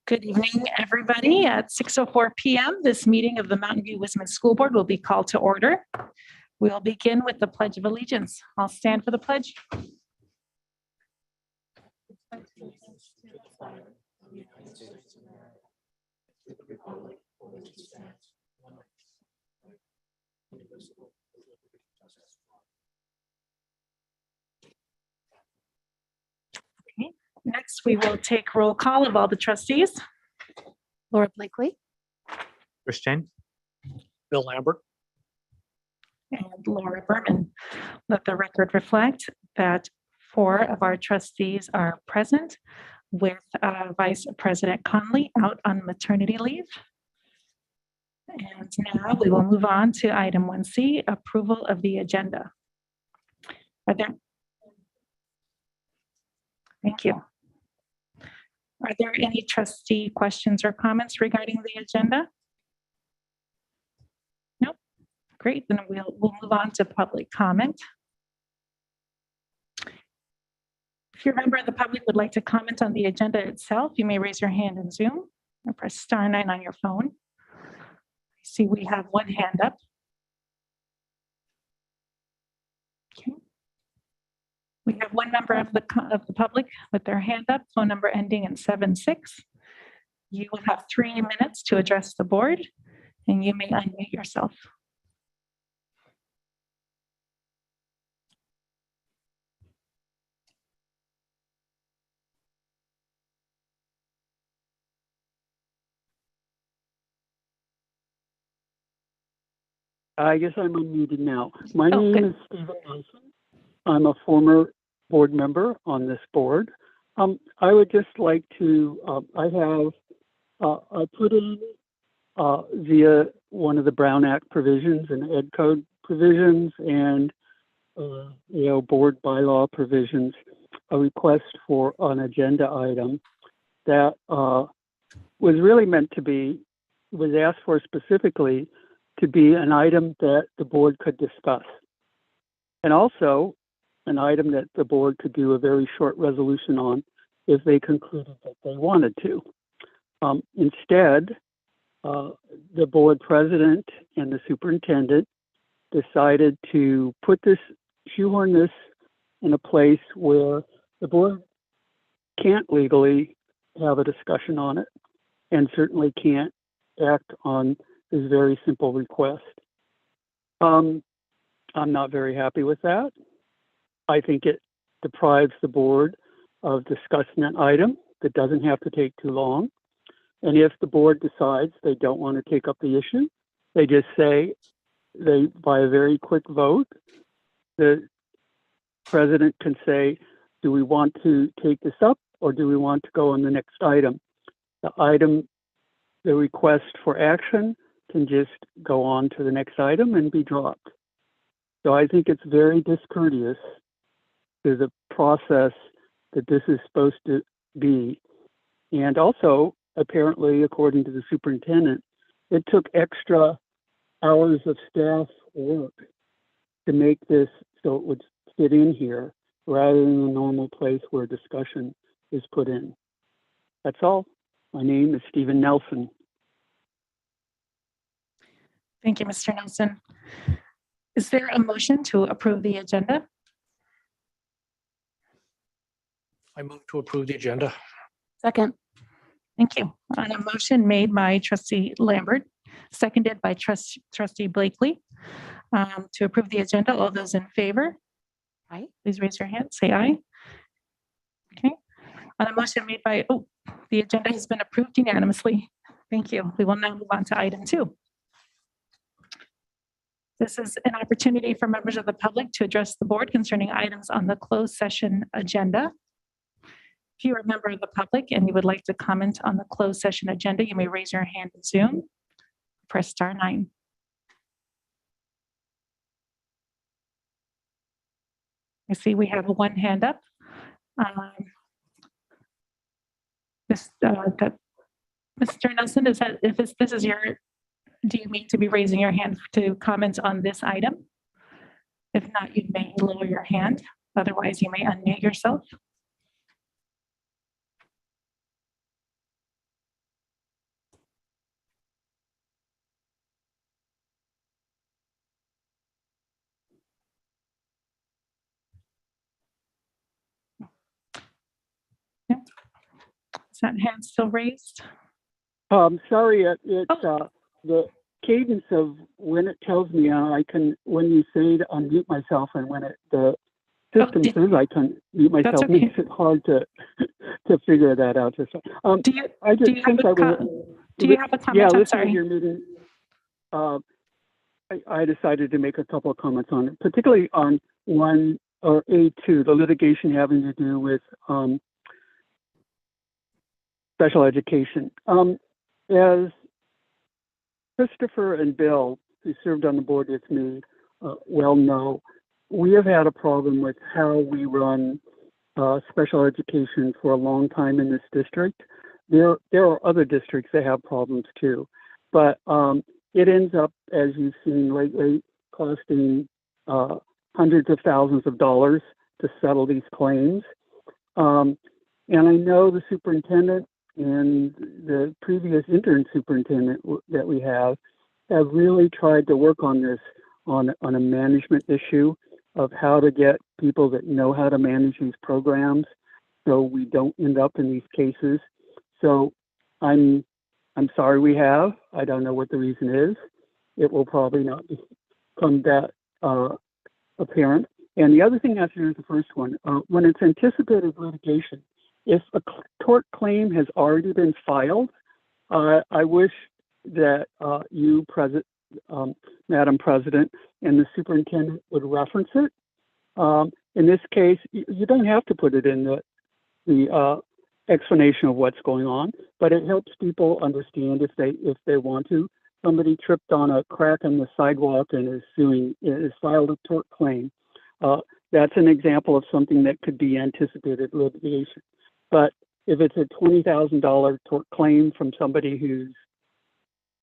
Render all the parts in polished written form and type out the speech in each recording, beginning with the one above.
Good evening, everybody. At 6:04 p.m., this meeting of the Mountain View Wisman School Board will be called to order. We'll begin with the Pledge of Allegiance. I'll stand for the pledge. Okay. Next, we will take roll call of all the trustees. Laura Blakely. Chris Jane. Bill Lambert. And Laura Berman. Let the record reflect that 4 of our trustees are present, with Vice President Conley out on maternity leave. And now we will move on to item 1C, approval of the agenda. Thank you. Are there any trustee questions or comments regarding the agenda? No? Great, then we'll move on to public comment. If you're a member of the public would like to comment on the agenda itself, you may raise your hand in Zoom or press star 9 on your phone. I see we have one hand up. Okay. We have one member of the public with their hand up, phone number ending in 76. You will have 3 minutes to address the board, and you may unmute yourself. I guess I'm unmuted now. My name is Stephen Nelson. I'm a former board member on this board. I would just like to, I put in via one of the Brown Act provisions and Ed Code provisions and, board bylaw provisions, a request for an agenda item that was really meant to be, was asked for specifically to be an item that the board could discuss. And also an item that the board could do a very short resolution on if they concluded that they wanted to. Instead, the board president and the superintendent decided to shoehorn this in a place where the board can't legally have a discussion on it and certainly can't act on this very simple request. I'm not very happy with that. I think it deprives the board of discussing an item that doesn't have to take too long. And if the board decides they don't want to take up the issue, they just say, by a very quick vote, the president can say, do we want to take this up or do we want to go on the next item? The request for action can just go on to the next item and be dropped. So I think it's very discourteous to the process that this is supposed to be. And also, apparently, according to the superintendent, it took extra hours of staff work to make this so it would fit in here rather than the normal place where discussion is put in. That's all. My name is Stephen Nelson. Thank you, Mr. Nelson. Is there a motion to approve the agenda? I move to approve the agenda. Second. Thank you. On a motion made by Trustee Lambert, seconded by Trustee Blakely, to approve the agenda, all those in favor? Aye. Please raise your hand, say aye. Okay. On a motion made by, the agenda has been approved unanimously. Thank you. We will now move on to item 2. This is an opportunity for members of the public to address the board concerning items on the closed session agenda. If you are a member of the public and you would like to comment on the closed session agenda, you may raise your hand in Zoom, press star 9. I see we have one hand up. Mr. Nelson, is that if this is your, do you mean to be raising your hand to comment on this item? If not, you may lower your hand. Otherwise, you may unmute yourself. Is that hand still raised? Sorry, Oh. the cadence of when it tells me when you say to unmute myself and when the system did- says I can mute That's myself, okay. makes it hard to to figure that out. Just Do you, I just do you have since a, I was do you have a yeah comment? I'm listening to sorry. your meeting, I decided to make a couple of comments on it, particularly on one or A2, the litigation having to do with special education. As Christopher and Bill, who served on the board with me, well know, we have had a problem with how we run special education for a long time in this district. There are other districts that have problems too, but it ends up, as you've seen lately, costing hundreds of thousands of dollars to settle these claims. And I know the superintendent and the previous intern superintendent that we have really tried to work on this on a management issue of how to get people that know how to manage these programs so we don't end up in these cases. So I'm sorry we have. I don't know what the reason is. It will probably not become that apparent. And the other thing after the first one, when it's anticipated litigation, if a tort claim has already been filed, I wish that you, Madam President, and the superintendent would reference it. In this case, you don't have to put it in the explanation of what's going on, but it helps people understand if they want to. Somebody tripped on a crack in the sidewalk and is filed a tort claim. That's an example of something that could be anticipated litigation. But if it's a $20,000 tort claim from somebody who's,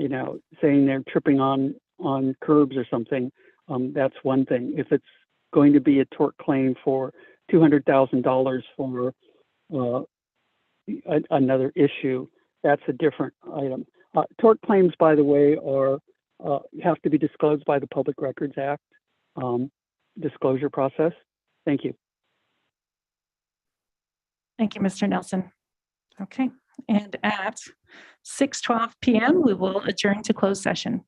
saying they're tripping on curbs or something, that's one thing. If it's going to be a tort claim for $200,000 for another issue, that's a different item. Tort claims, by the way, have to be disclosed by the Public Records Act disclosure process. Thank you. Thank you, Mr. Nelson. Okay, and at 6:12 p.m., we will adjourn to closed session.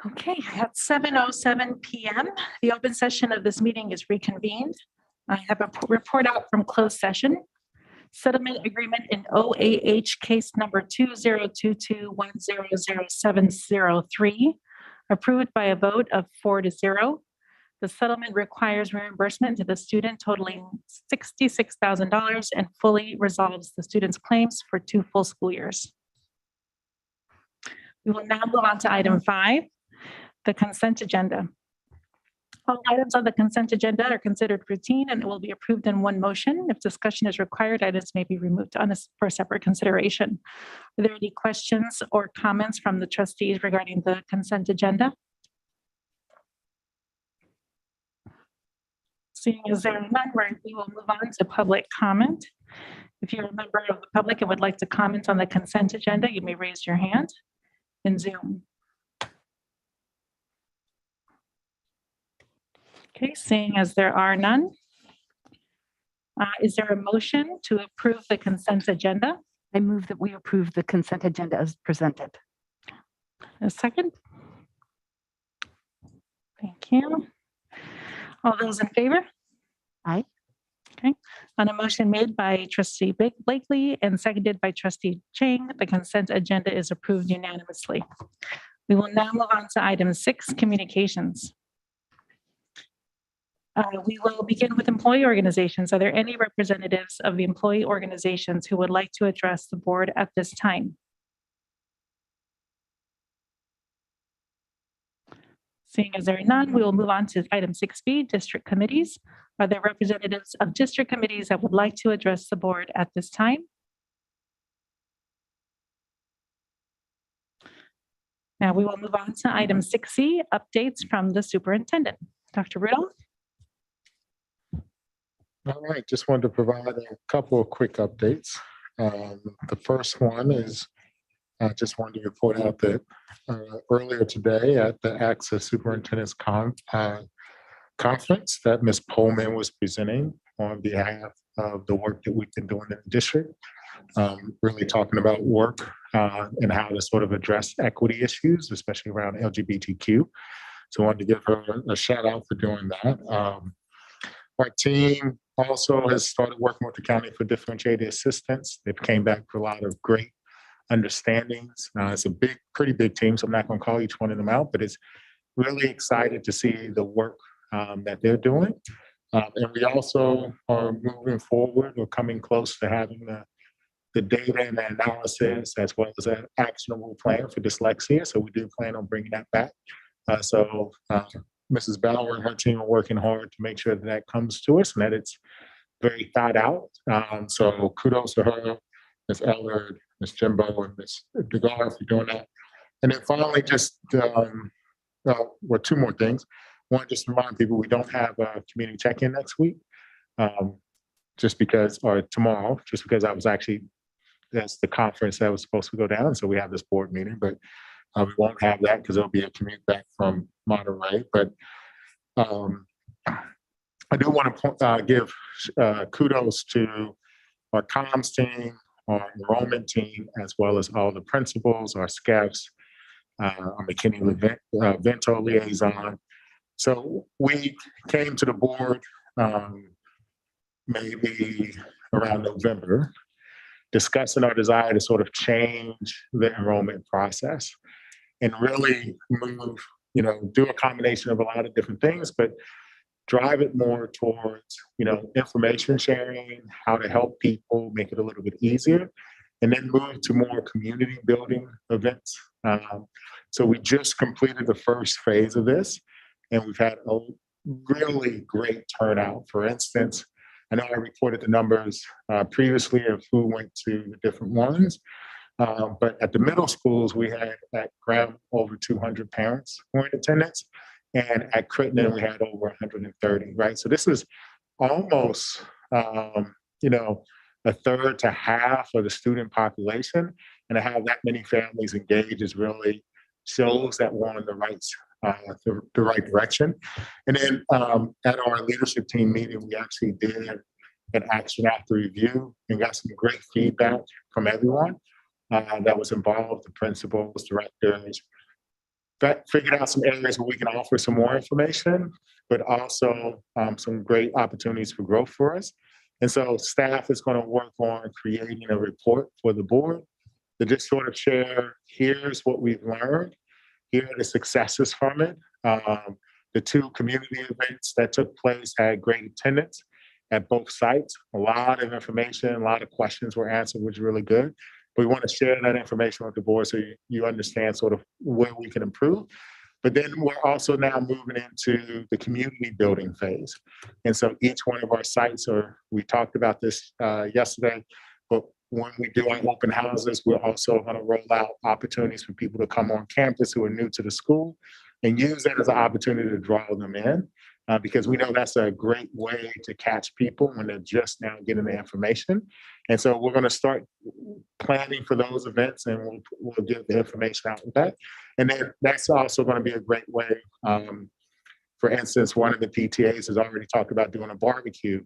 Okay, at 7:07 PM, the open session of this meeting is reconvened. I have a report out from closed session. Settlement agreement in OAH case number 2022100703, approved by a vote of 4-0. The settlement requires reimbursement to the student totaling $66,000 and fully resolves the student's claims for 2 full school years. We will now move on to item 5, the consent agenda. All items on the consent agenda are considered routine and will be approved in one motion. If discussion is required, items may be removed for separate consideration. Are there any questions or comments from the trustees regarding the consent agenda? Seeing as there are none, we will move on to public comment. If you're a member of the public and would like to comment on the consent agenda, you may raise your hand in Zoom. Okay, seeing as there are none, is there a motion to approve the consent agenda? I move that we approve the consent agenda as presented. A second? Thank you. All those in favor? Aye. Okay. On a motion made by trustee Blakely and seconded by trustee Chang, the consent agenda is approved unanimously. We will now move on to item 6, communications. We will begin with employee organizations. Are there any representatives of the employee organizations who would like to address the board at this time? Seeing as there are none, we will move on to item 6B, district committees. Are there representatives of district committees that would like to address the board at this time? Now we will move on to item 6C, updates from the superintendent. Dr. Rudolph? All right, just wanted to provide a couple of quick updates. The first one is I just wanted to report out that earlier today at the Access Superintendent's Conference that Ms. Pullman was presenting on behalf of the work that we've been doing in the district, really talking about work and how to sort of address equity issues, especially around LGBTQ. So I wanted to give her a shout out for doing that. Our team also has started working with the county for differentiated assistance. They've came back with a lot of great understandings. It's a pretty big team, so I'm not going to call each one of them out, but it's really excited to see the work that they're doing. And we also are moving forward. We're coming close to having the data and the analysis as well as an actionable plan for dyslexia. So we do plan on bringing that back. So Mrs. Bauer and her team are working hard to make sure that that comes to us and that it's very thought out. So kudos to her, Ms. Ellard, Ms. Jimbo, and Ms. DeGar for doing that. And then finally, just, 2 more things. One, just to remind people, we don't have a community check-in next week, or tomorrow, just because that's the conference that was supposed to go down. So we have this board meeting, but we won't have that because there'll be a commute back from Monterey. But I do want to give kudos to our comms team, our enrollment team, as well as all the principals, our SCAFs, our McKinney-Vento liaison. So we came to the board maybe around November, discussing our desire to sort of change the enrollment process and really move, do a combination of a lot of different things, but drive it more towards, information sharing, how to help people, make it a little bit easier, and then move to more community building events. So we just completed the first phase of this, and we've had a really great turnout. For instance, I know I reported the numbers previously of who went to the different ones, but at the middle schools, we had at Graham over 200 parents who were in attendance, and at Crittenden, we had over 130, right? So this is almost, a third to half of the student population, and to have that many families engaged is really shows that we're on the right direction. And then at our leadership team meeting, we actually did an action after review and got some great feedback from everyone that was involved, the principals, directors, figured out some areas where we can offer some more information, but also some great opportunities for growth for us. And so staff is going to work on creating a report for the board to just sort of share, here's what we've learned, here are the successes from it. The 2 community events that took place had great attendance at both sites. A lot of information, a lot of questions were answered, which was really good. We want to share that information with the board so you understand sort of where we can improve. But then we're also now moving into the community building phase. And so each one of our sites we talked about this yesterday, but when we do our open houses, we're also going to roll out opportunities for people to come on campus who are new to the school and use that as an opportunity to draw them in. Because we know that's a great way to catch people when they're just now getting the information. And so we're going to start planning for those events, and we'll get the information out with that. And then that's also going to be a great way. For instance, one of the PTAs has already talked about doing a barbecue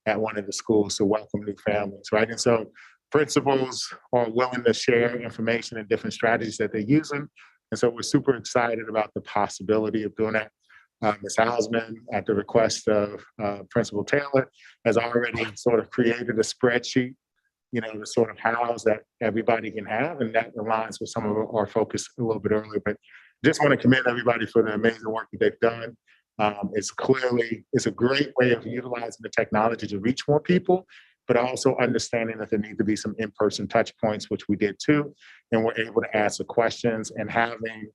at one of the schools to welcome new families, right? And so principals are willing to share information and different strategies that they're using. And so we're super excited about the possibility of doing that. Ms. Hausman, at the request of Principal Taylor, has already sort of created a spreadsheet, to sort of house that everybody can have, and that aligns with some of our focus a little bit earlier. But just want to commend everybody for the amazing work that they've done. It's a great way of utilizing the technology to reach more people, but also understanding that there need to be some in-person touch points, which we did too, and we're able to answer questions and having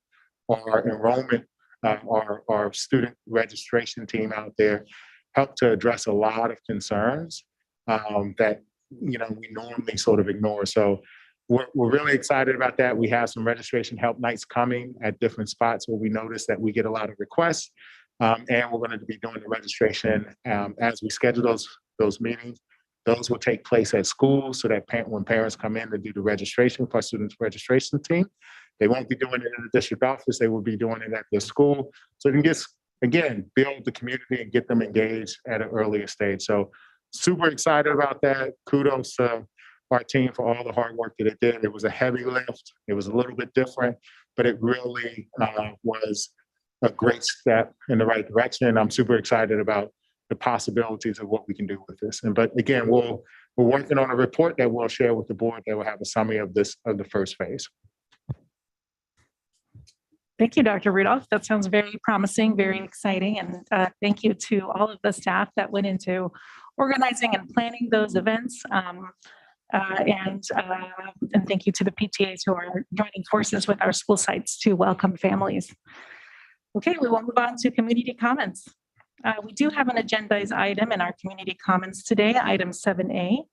our enrollment. Our student registration team out there helped to address a lot of concerns that we normally sort of ignore. So we're really excited about that. We have some registration help nights coming at different spots where we notice that we get a lot of requests, and we're going to be doing the registration as we schedule those meetings. Those will take place at schools so that when parents come in to do the registration for our students' registration team, they won't be doing it in the district office. They will be doing it at their school. So you can just, again, build the community and get them engaged at an earlier stage. So super excited about that. Kudos to our team for all the hard work that it did. It was a heavy lift. It was a little bit different, but it really was a great step in the right direction. I'm super excited about the possibilities of what we can do with this. But again, we're working on a report that we'll share with the board that will have a summary of the first phase. Thank you, Dr. Rudolph. That sounds very promising, very exciting. And thank you to all of the staff that went into organizing and planning those events. And thank you to the PTAs who are joining forces with our school sites to welcome families. Okay, we will move on to community comments. We do have an agendized item in our community comments today, item 7A.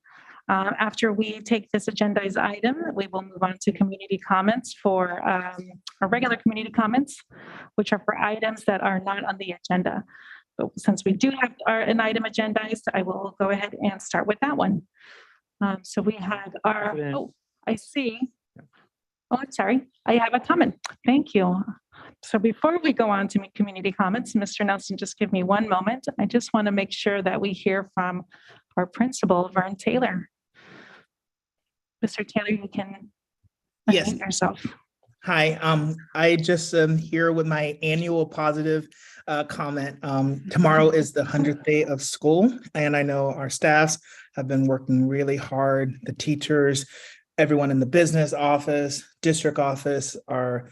After we take this agendized item, we will move on to community comments for our regular community comments, which are for items that are not on the agenda. But since we do have an item agendized, I will go ahead and start with that one. So we have our, I see. Oh, I'm sorry. I have a comment. Thank you. So before we go on to community comments, Mr. Nelson, just give me one moment. I just want to make sure that we hear from our principal, Vern Taylor. Mr. Taylor, you can unmute yourself. Hi, I just am here with my annual positive comment. Tomorrow is the 100th day of school, and I know our staffs have been working really hard. The teachers, everyone in the business office, district office, our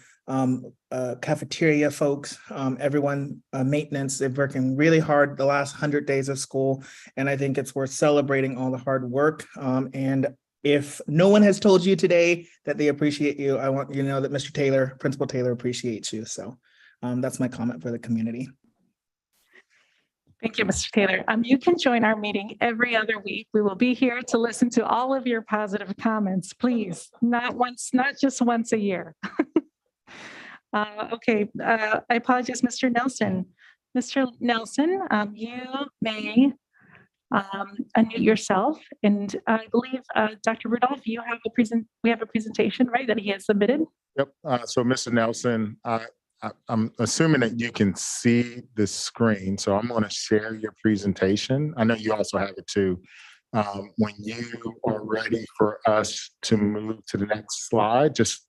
cafeteria folks, everyone, maintenance, they're working really hard the last 100 days of school, and I think it's worth celebrating all the hard work. And if no one has told you today that they appreciate you, I want you to know that Mr. Taylor, Principal Taylor, appreciates you. So that's my comment for the community. Thank you, Mr. Taylor. You can join our meeting every other week. We will be here to listen to all of your positive comments, please. Not just once a year. Okay, I apologize, Mr. Nelson. Mr. Nelson, you may unmute yourself, and I believe Dr. Rudolph, we have a presentation, right, that he has submitted. Yep. So, Mr. Nelson, I'm assuming that you can see the screen, so I'm going to share your presentation. I know you also have it too. When you are ready for us to move to the next slide, just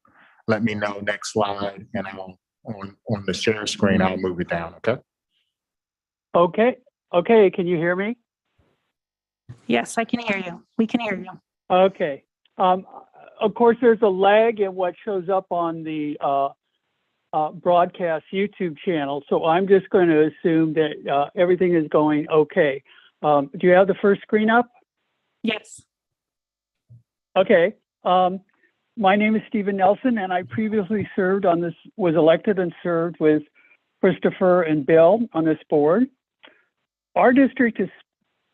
let me know next slide, and I'll on the share screen, I'll move it down, okay? Okay. Okay. Can you hear me? Yes, I can hear you. We can hear you. Okay. Of course, there's a lag in what shows up on the broadcast YouTube channel, so I'm just going to assume that everything is going okay. Do you have the first screen up? Yes. Okay. My name is Stephen Nelson, and I previously served on this, was elected and served with Christopher and Bill on this board. Our district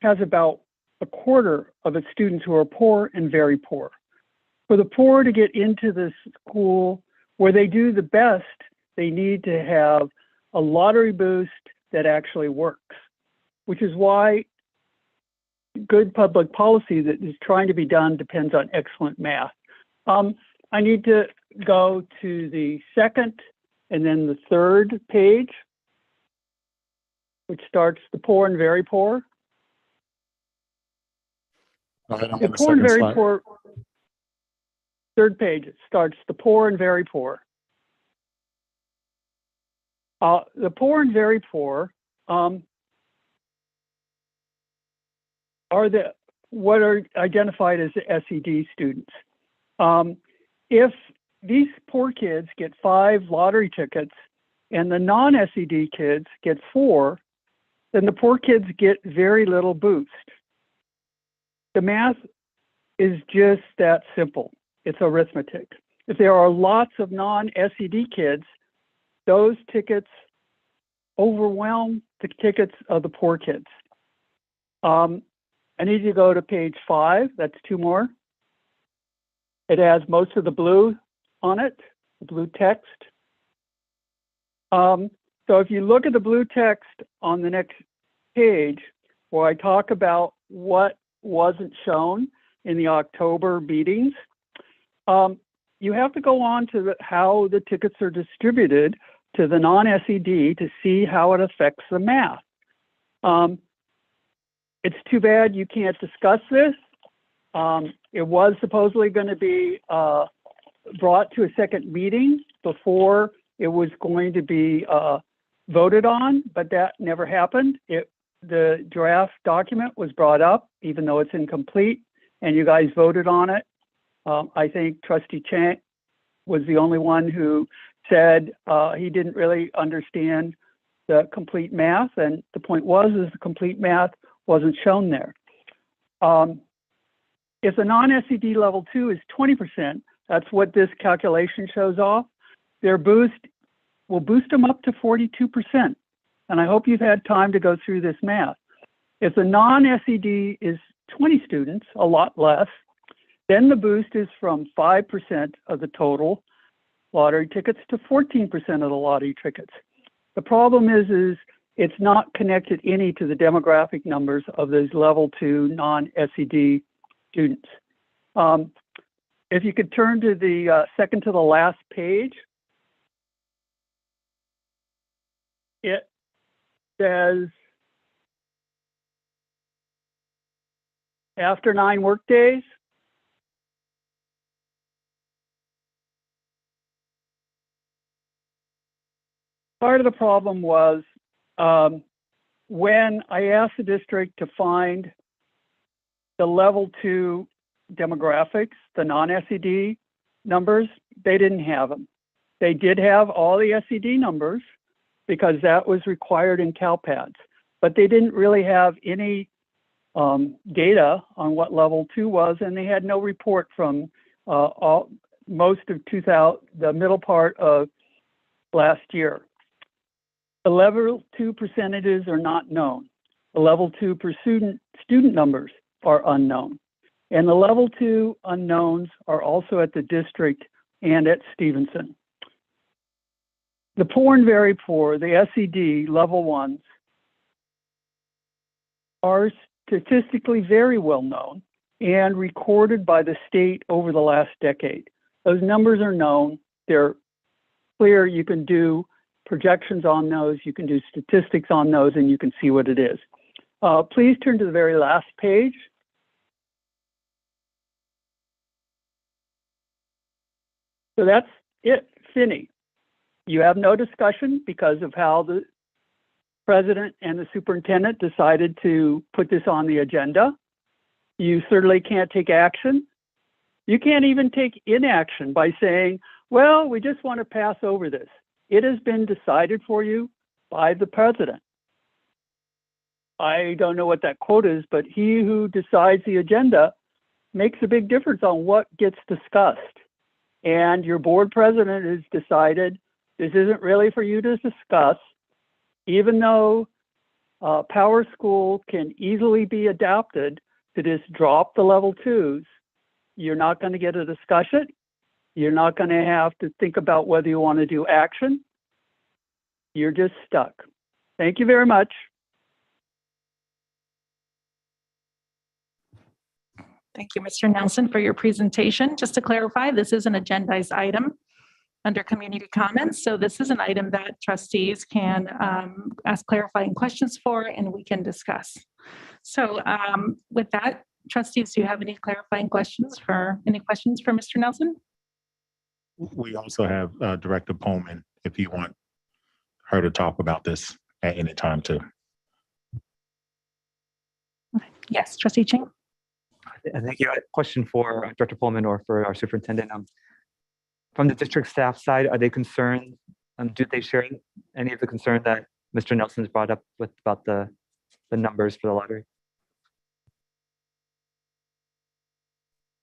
has about a quarter of its students who are poor and very poor. For the poor to get into the school where they do the best, they need to have a lottery boost that actually works, which is why good public policy that is trying to be done depends on excellent math. I need to go to the second and then the third page, which starts the poor and very poor. All right, I'm The on the poor and second very slide. poor, third page, it starts the poor and very poor. The poor and very poor are what are identified as the SED students. If these poor kids get 5 lottery tickets and the non-SED kids get 4, then the poor kids get very little boost. The math is just that simple. It's arithmetic. If there are lots of non-SED kids, those tickets overwhelm the tickets of the poor kids. I need you to go to page 5. That's 2 more. It has most of the blue on it, the blue text. So if you look at the blue text on the next page, where I talk about what wasn't shown in the October meetings, you have to go on to how the tickets are distributed to the non-SED to see how it affects the math. It's too bad you can't discuss this. It was supposedly going to be brought to a second meeting before it was going to be voted on, but that never happened. The draft document was brought up, even though it's incomplete, and you guys voted on it. I think Trustee Chang was the only one who said he didn't really understand the complete math, and the point was is the complete math wasn't shown there. If the non-SED level 2 is 20%, that's what this calculation shows off, their boost will boost them up to 42%. And I hope you've had time to go through this math. If the non-SED is 20 students, a lot less, then the boost is from 5% of the total lottery tickets to 14% of the lottery tickets. The problem is it's not connected any to the demographic numbers of those level 2 non-SED students. If you could turn to the second to the last page, it says, after 9 work days, part of the problem was when I asked the district to find the level 2 demographics, the non-SED numbers, they didn't have them. They did have all the SED numbers because that was required in CalPADS, but they didn't really have any data on what level 2 was, and they had no report from most of the middle part of last year. The level 2 percentages are not known. The level 2 per student numbers are unknown. And the level 2 unknowns are also at the district and at Stevenson. The poor and very poor, the SED level 1s, are statistically very well known and recorded by the state over the last decade. Those numbers are known. They're clear. You can do projections on those. You can do statistics on those, and you can see what it is. Please turn to the very last page. So that's it, Finney. You have no discussion because of how the president and the superintendent decided to put this on the agenda. You certainly can't take action. You can't even take inaction by saying, well, we just want to pass over this. It has been decided for you by the president. I don't know what that quote is, but he who decides the agenda makes a big difference on what gets discussed. And your board president has decided this isn't really for you to discuss, even though Power School can easily be adapted to just drop the level 2s. You're not going to get a discussion. You're not going to have to think about whether you want to do action. You're just stuck. Thank you very much. Thank you, Mr. Nelson, for your presentation. Just to clarify, this is an agendized item under community comments. So this is an item that trustees can ask clarifying questions for, and we can discuss. So with that, trustees, do you have any clarifying questions for Mr. Nelson? We also have Director Pullman, if you want her to talk about this at any time too. Yes, Trustee Ching. I think you had a question for Director Pullman or for our superintendent. From the district staff side, are they concerned? Do they share any of the concern that Mr. Nelson's brought up with about the numbers for the lottery?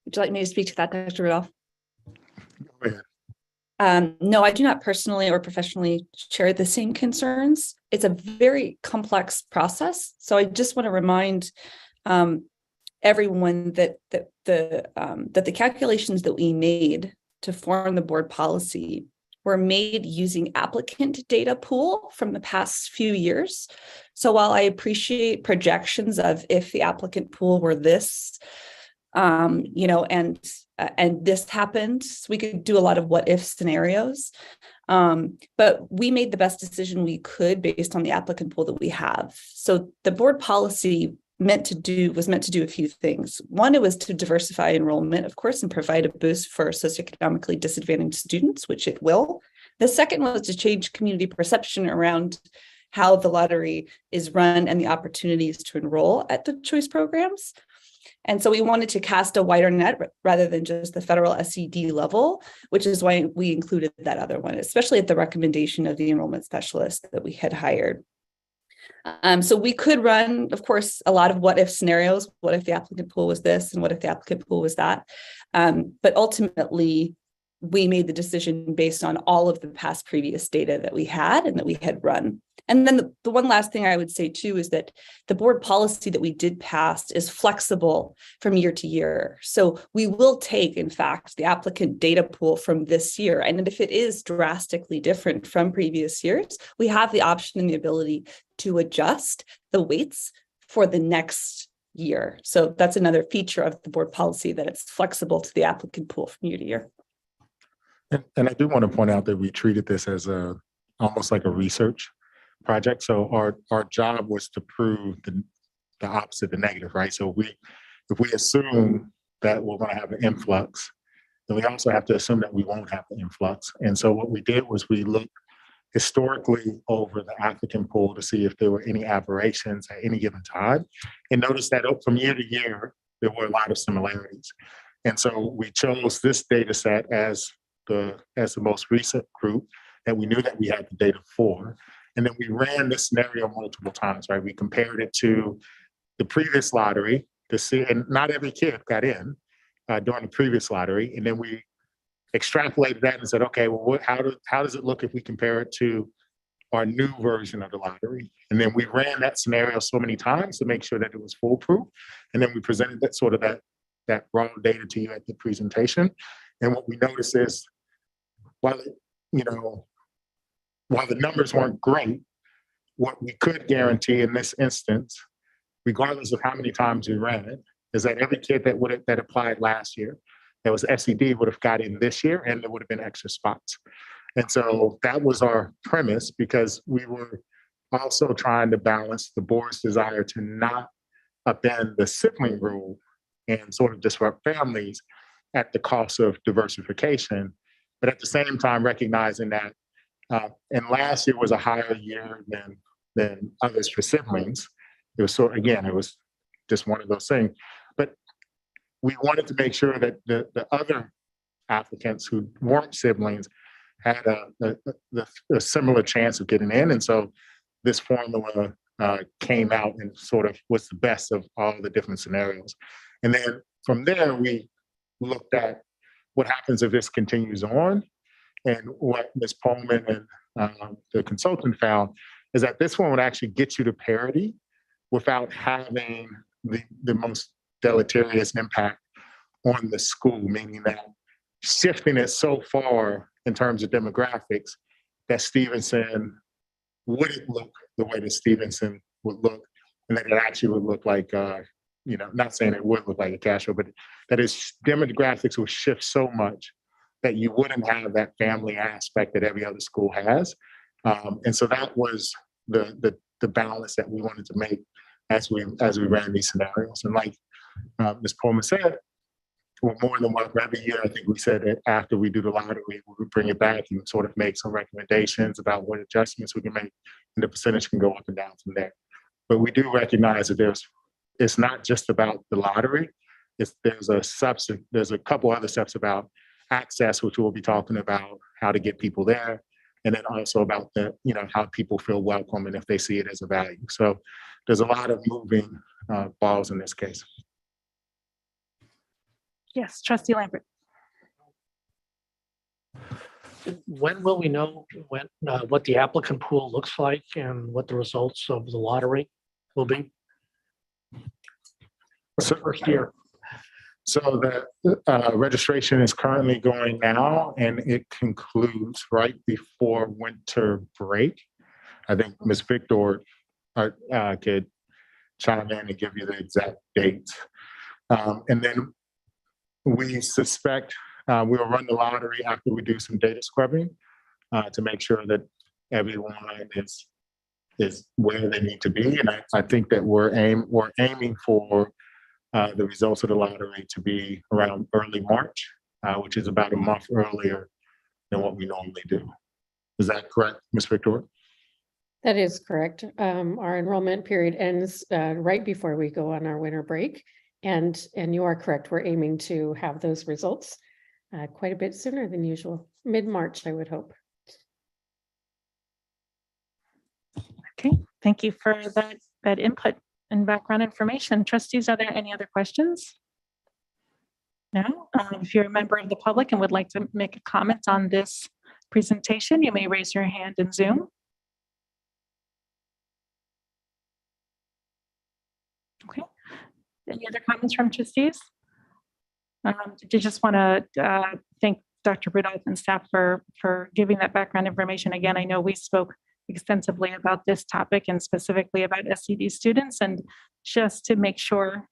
Would you like me to speak to that, Dr. Rudolph? Go ahead. No, I do not personally or professionally share the same concerns. It's a very complex process. So I just want to remind everyone that the calculations that we made to form the board policy were made using applicant data pool from the past few years. So while I appreciate projections of if the applicant pool were this, and this happened, so we could do a lot of what if scenarios. But we made the best decision we could based on the applicant pool that we have. So the board policy was meant to do a few things. One, it was to diversify enrollment, of course, and provide a boost for socioeconomically disadvantaged students, which it will. The second was to change community perception around how the lottery is run and the opportunities to enroll at the choice programs. And so we wanted to cast a wider net rather than just the federal SED level, which is why we included that other one, especially at the recommendation of the enrollment specialist that we had hired. So we could run, of course, a lot of what if scenarios. What if the applicant pool was this and what if the applicant pool was that? But ultimately, we made the decision based on all of the past previous data that we had and that we had run. And then the one last thing I would say too is that the board policy that we did pass is flexible from year to year. So we will take, in fact, the applicant data pool from this year. And if it is drastically different from previous years, we have the option and the ability to adjust the weights for the next year. So that's another feature of the board policy, that it's flexible to the applicant pool from year to year. And I do want to point out that we treated this as almost like a research project. So our job was to prove the opposite, the negative, right? So if we assume that we're going to have an influx, then we also have to assume that we won't have the influx. And so what we did was we looked historically over the applicant pool to see if there were any aberrations at any given time, and noticed that from year to year, there were a lot of similarities. And so we chose this data set as the most recent group that we knew that we had the data for. And then we ran this scenario multiple times, right? We compared it to the previous lottery to see, and not every kid got in during the previous lottery. And then we extrapolated that and said, okay, well, how does it look if we compare it to our new version of the lottery? And then we ran that scenario so many times to make sure that it was foolproof. And then we presented that raw data to you at the presentation. And what we noticed is, while the numbers weren't great, what we could guarantee in this instance, regardless of how many times we ran it, is that every kid that applied last year that was SED would have got in this year, and there would have been extra spots. And so that was our premise, because we were also trying to balance the board's desire to not upend the sibling rule and sort of disrupt families at the cost of diversification, but at the same time recognizing that And last year was a higher year than others for siblings. It was again, it was just one of those things. But we wanted to make sure that the other applicants who weren't siblings had a similar chance of getting in. And so this formula came out and sort of was the best of all the different scenarios. And then from there, we looked at what happens if this continues on. And what Ms. Pullman and the consultant found is that this one would actually get you to parity without having the most deleterious impact on the school, meaning that shifting it so far in terms of demographics that Stevenson wouldn't look the way that Stevenson would look, and that it actually would look like, not saying it would look like a Castro, but that its demographics will shift so much that you wouldn't have that family aspect that every other school has. And so that was the balance that we wanted to make as we ran these scenarios. And like Ms. Pullman said, we're more than welcome every year. I think we said that after we do the lottery, we would bring it back and sort of make some recommendations about what adjustments we can make, and the percentage can go up and down from there. But we do recognize that it's not just about the lottery. There's a couple other steps about access, which we'll be talking about how to get people there, and then also about how people feel welcome and if they see it as a value. So there's a lot of moving balls in this case. Yes, Trustee Lambert. When will we know what the applicant pool looks like and what the results of the lottery will be? So, First year. So the registration is currently going now, and it concludes right before winter break. I think Ms. Victor could chime in and give you the exact dates. And then we suspect we'll run the lottery after we do some data scrubbing to make sure that everyone is where they need to be. And I think that we're aiming for the results of the lottery to be around early March, which is about a month earlier than what we normally do. Is that correct, Ms. Victor? That is correct. Our enrollment period ends right before we go on our winter break. And you are correct. We're aiming to have those results quite a bit sooner than usual, mid-March, I would hope. Okay, thank you for that input and background information. Trustees, are there any other questions? No? If you're a member of the public and would like to make a comment on this presentation, you may raise your hand in Zoom. Okay. Any other comments from trustees? Did you just want to thank Dr. Rudolph and staff for giving that background information? Again, I know we spoke extensively about this topic and specifically about SED students, and just to make sure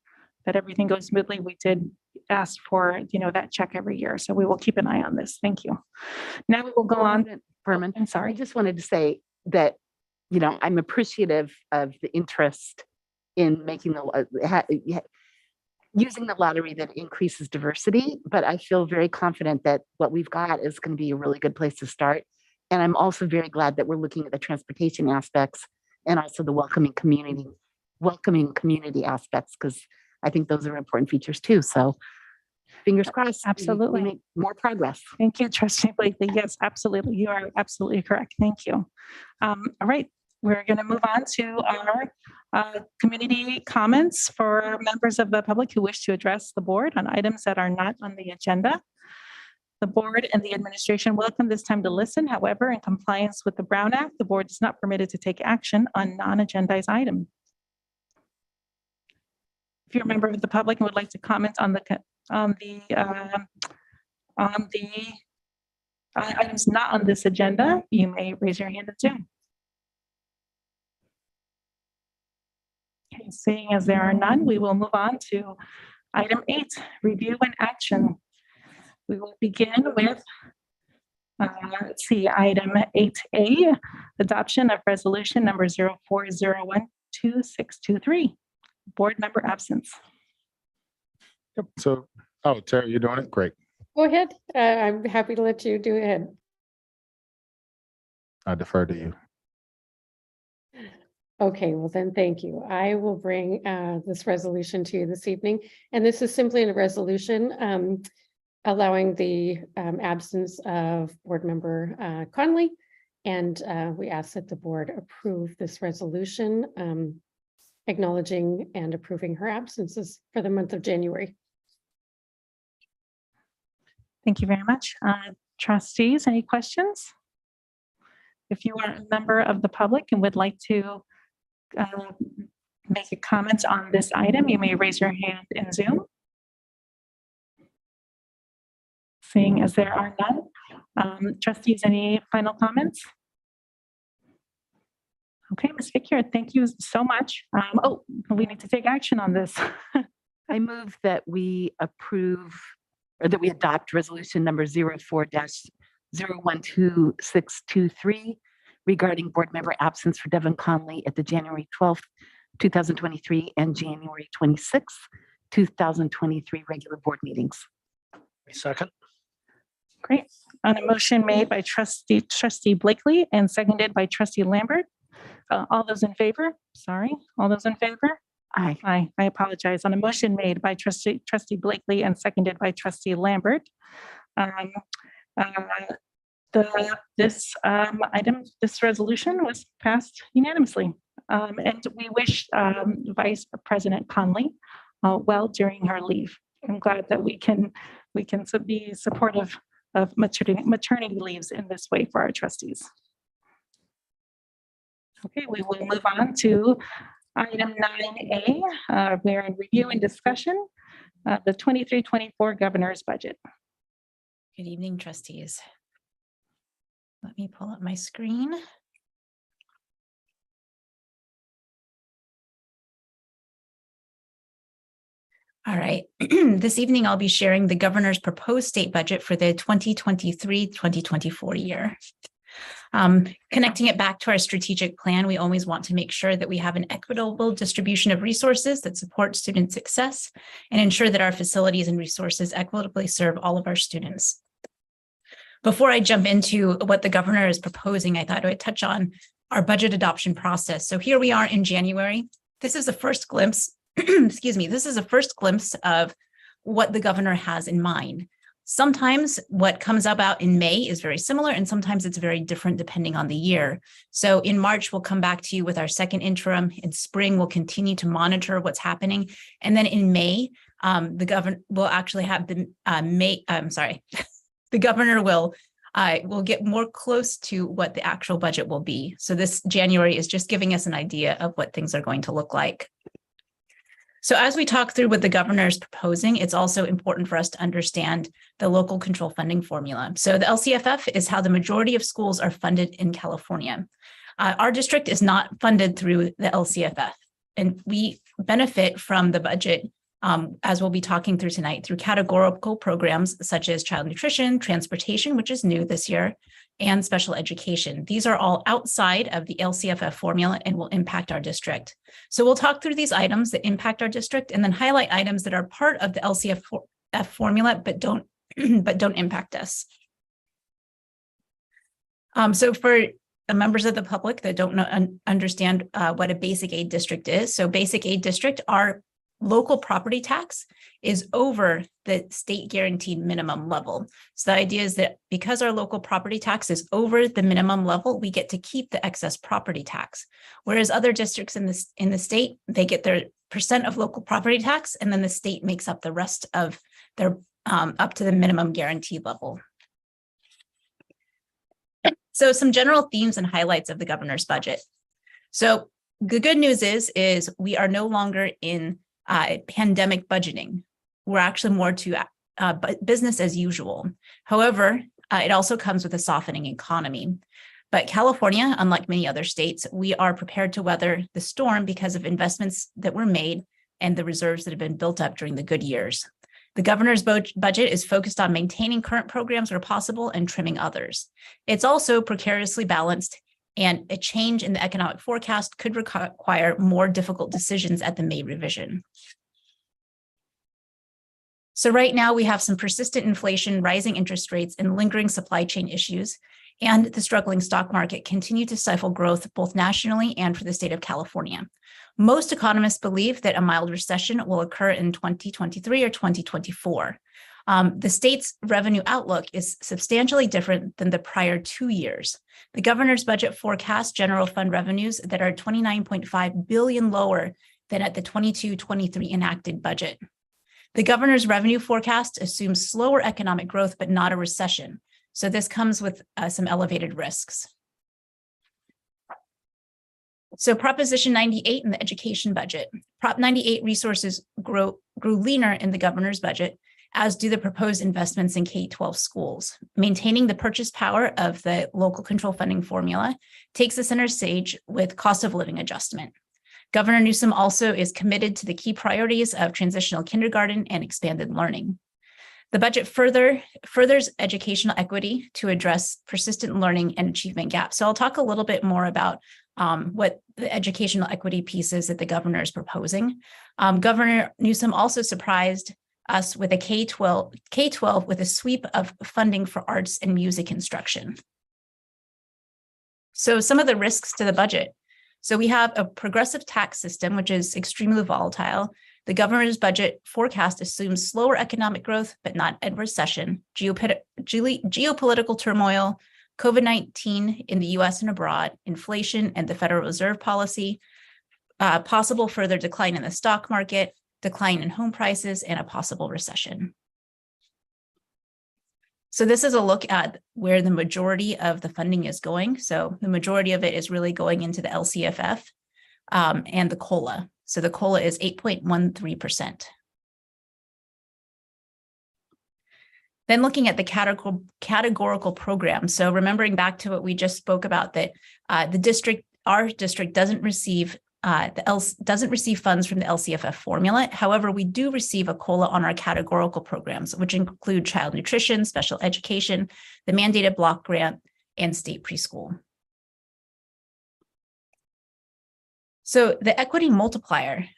that everything goes smoothly, we did ask for that check every year. So we will keep an eye on this. Thank you. Now we will go on. Berman, I'm sorry. I just wanted to say that, I'm appreciative of the interest in making using the lottery that increases diversity, but I feel very confident that what we've got is going to be a really good place to start. And I'm also very glad that we're looking at the transportation aspects and also the welcoming community aspects, because I think those are important features too. So fingers crossed. Absolutely. We make more progress. Thank you, Trustee Blakely. Yes, absolutely. You are absolutely correct. Thank you. All right, we're going to move on to our community comments for members of the public who wish to address the board on items that are not on the agenda. The board and the administration welcome this time to listen. However, in compliance with the Brown Act, the board is not permitted to take action on non-agendized items. If you're a member of the public and would like to comment on the items not on this agenda, you may raise your hand at Zoom. Okay, seeing as there are none, we will move on to item 8, review and action. We will begin with, let's see, item 8A, adoption of resolution number 04012623, board member absence. So, Terry, you're doing it? Great. Go ahead. I'm happy to let you do it. I defer to you. Okay, well then, thank you. I will bring this resolution to you this evening. And this is simply a resolution allowing the absence of Board Member Conley. And we ask that the board approve this resolution, acknowledging and approving her absences for the month of January. Thank you very much. Trustees, any questions? If you are a member of the public and would like to make a comment on this item, you may raise your hand in Zoom. Seeing as there are none. Trustees, any final comments? Okay, Ms. Vickier, thank you so much. Oh, we need to take action on this. I move that we approve or that we adopt resolution number 04-012623 regarding board member absence for Devin Conley at the January 12th, 2023 and January 26th, 2023 regular board meetings. Second. Great. On a motion made by Trustee Blakely and seconded by Trustee Lambert. All those in favor? Sorry, all those in favor? Aye. Aye, I apologize. On a motion made by Trustee Blakely and seconded by Trustee Lambert. This resolution was passed unanimously. And we wish Vice President Conley well during her leave. I'm glad that we can be supportive of maternity leaves in this way for our trustees. Okay, we will move on to item 9A. We're in review and discussion, the 23-24 governor's budget. Good evening, trustees. Let me pull up my screen. All right, this evening I'll be sharing the governor's proposed state budget for the 2023-2024 year. Connecting it back to our strategic plan, we always want to make sure that we have an equitable distribution of resources that support student success and ensure that our facilities and resources equitably serve all of our students. Before I jump into what the governor is proposing, I thought I would touch on our budget adoption process. So here we are in January. This is a first glimpse, excuse me, this is a first glimpse of what the governor has in mind. Sometimes what comes about in May is very similar, and sometimes it's very different depending on the year. So in March, we'll come back to you with our second interim. In spring, we'll continue to monitor what's happening. And then in May, the governor will actually have the the governor will get more close to what the actual budget will be. So this January is just giving us an idea of what things are going to look like. So as we talk through what the governor is proposing, it's also important for us to understand the local control funding formula. So the LCFF is how the majority of schools are funded in California. Our district is not funded through the LCFF, and we benefit from the budget, as we'll be talking through tonight, through categorical programs such as child nutrition, transportation, which is new this year, and special education. These are all outside of the LCFF formula and will impact our district. So we'll talk through these items that impact our district and then highlight items that are part of the LCFF formula but don't impact us. So for members of the public that don't understand what a basic aid district is, so basic aid district, our local property tax is over the state guaranteed minimum level. So the idea is that because our local property tax is over the minimum level, we get to keep the excess property tax. Whereas other districts in the state, they get their percent of local property tax, and then the state makes up the rest of their up to the minimum guaranteed level. So some general themes and highlights of the governor's budget. So the good news is we are no longer in pandemic budgeting. We're actually more to business as usual. However, it also comes with a softening economy. But California, unlike many other states, we are prepared to weather the storm because of investments that were made and the reserves that have been built up during the good years. The governor's budget is focused on maintaining current programs where possible and trimming others. It's also precariously balanced, and a change in the economic forecast could require more difficult decisions at the May revision. So right now we have some persistent inflation, rising interest rates, and lingering supply chain issues. and the struggling stock market continue to stifle growth both nationally and for the state of California. Most economists believe that a mild recession will occur in 2023 or 2024. The state's revenue outlook is substantially different than the prior 2 years. The governor's budget forecasts general fund revenues that are 29.5 billion lower than at the 22-23 enacted budget. The governor's revenue forecast assumes slower economic growth, but not a recession. So this comes with some elevated risks. So Proposition 98 in the education budget. Prop 98 resources grew leaner in the governor's budget, as do the proposed investments in K-12 schools. Maintaining the purchase power of the local control funding formula takes the center stage with cost of living adjustment. Governor Newsom also is committed to the key priorities of transitional kindergarten and expanded learning. The budget furthers educational equity to address persistent learning and achievement gaps. So I'll talk a little bit more about what the educational equity piece is that the governor is proposing. Governor Newsom also surprised us with a K-12 with a sweep of funding for arts and music instruction. So some of the risks to the budget. So we have a progressive tax system, which is extremely volatile. The governor's budget forecast assumes slower economic growth, but not a recession, geopolitical turmoil, COVID-19 in the US and abroad, inflation and the Federal Reserve policy, possible further decline in the stock market, decline in home prices, and a possible recession. So this is a look at where the majority of the funding is going. So the majority of it is really going into the LCFF and the COLA. So the COLA is 8.13%. Then looking at the categorical program. So remembering back to what we just spoke about, that our district doesn't receive funds from the LCFF formula. However, we do receive a COLA on our categorical programs, which include child nutrition, special education, the mandated block grant, and state preschool. So the equity multiplier,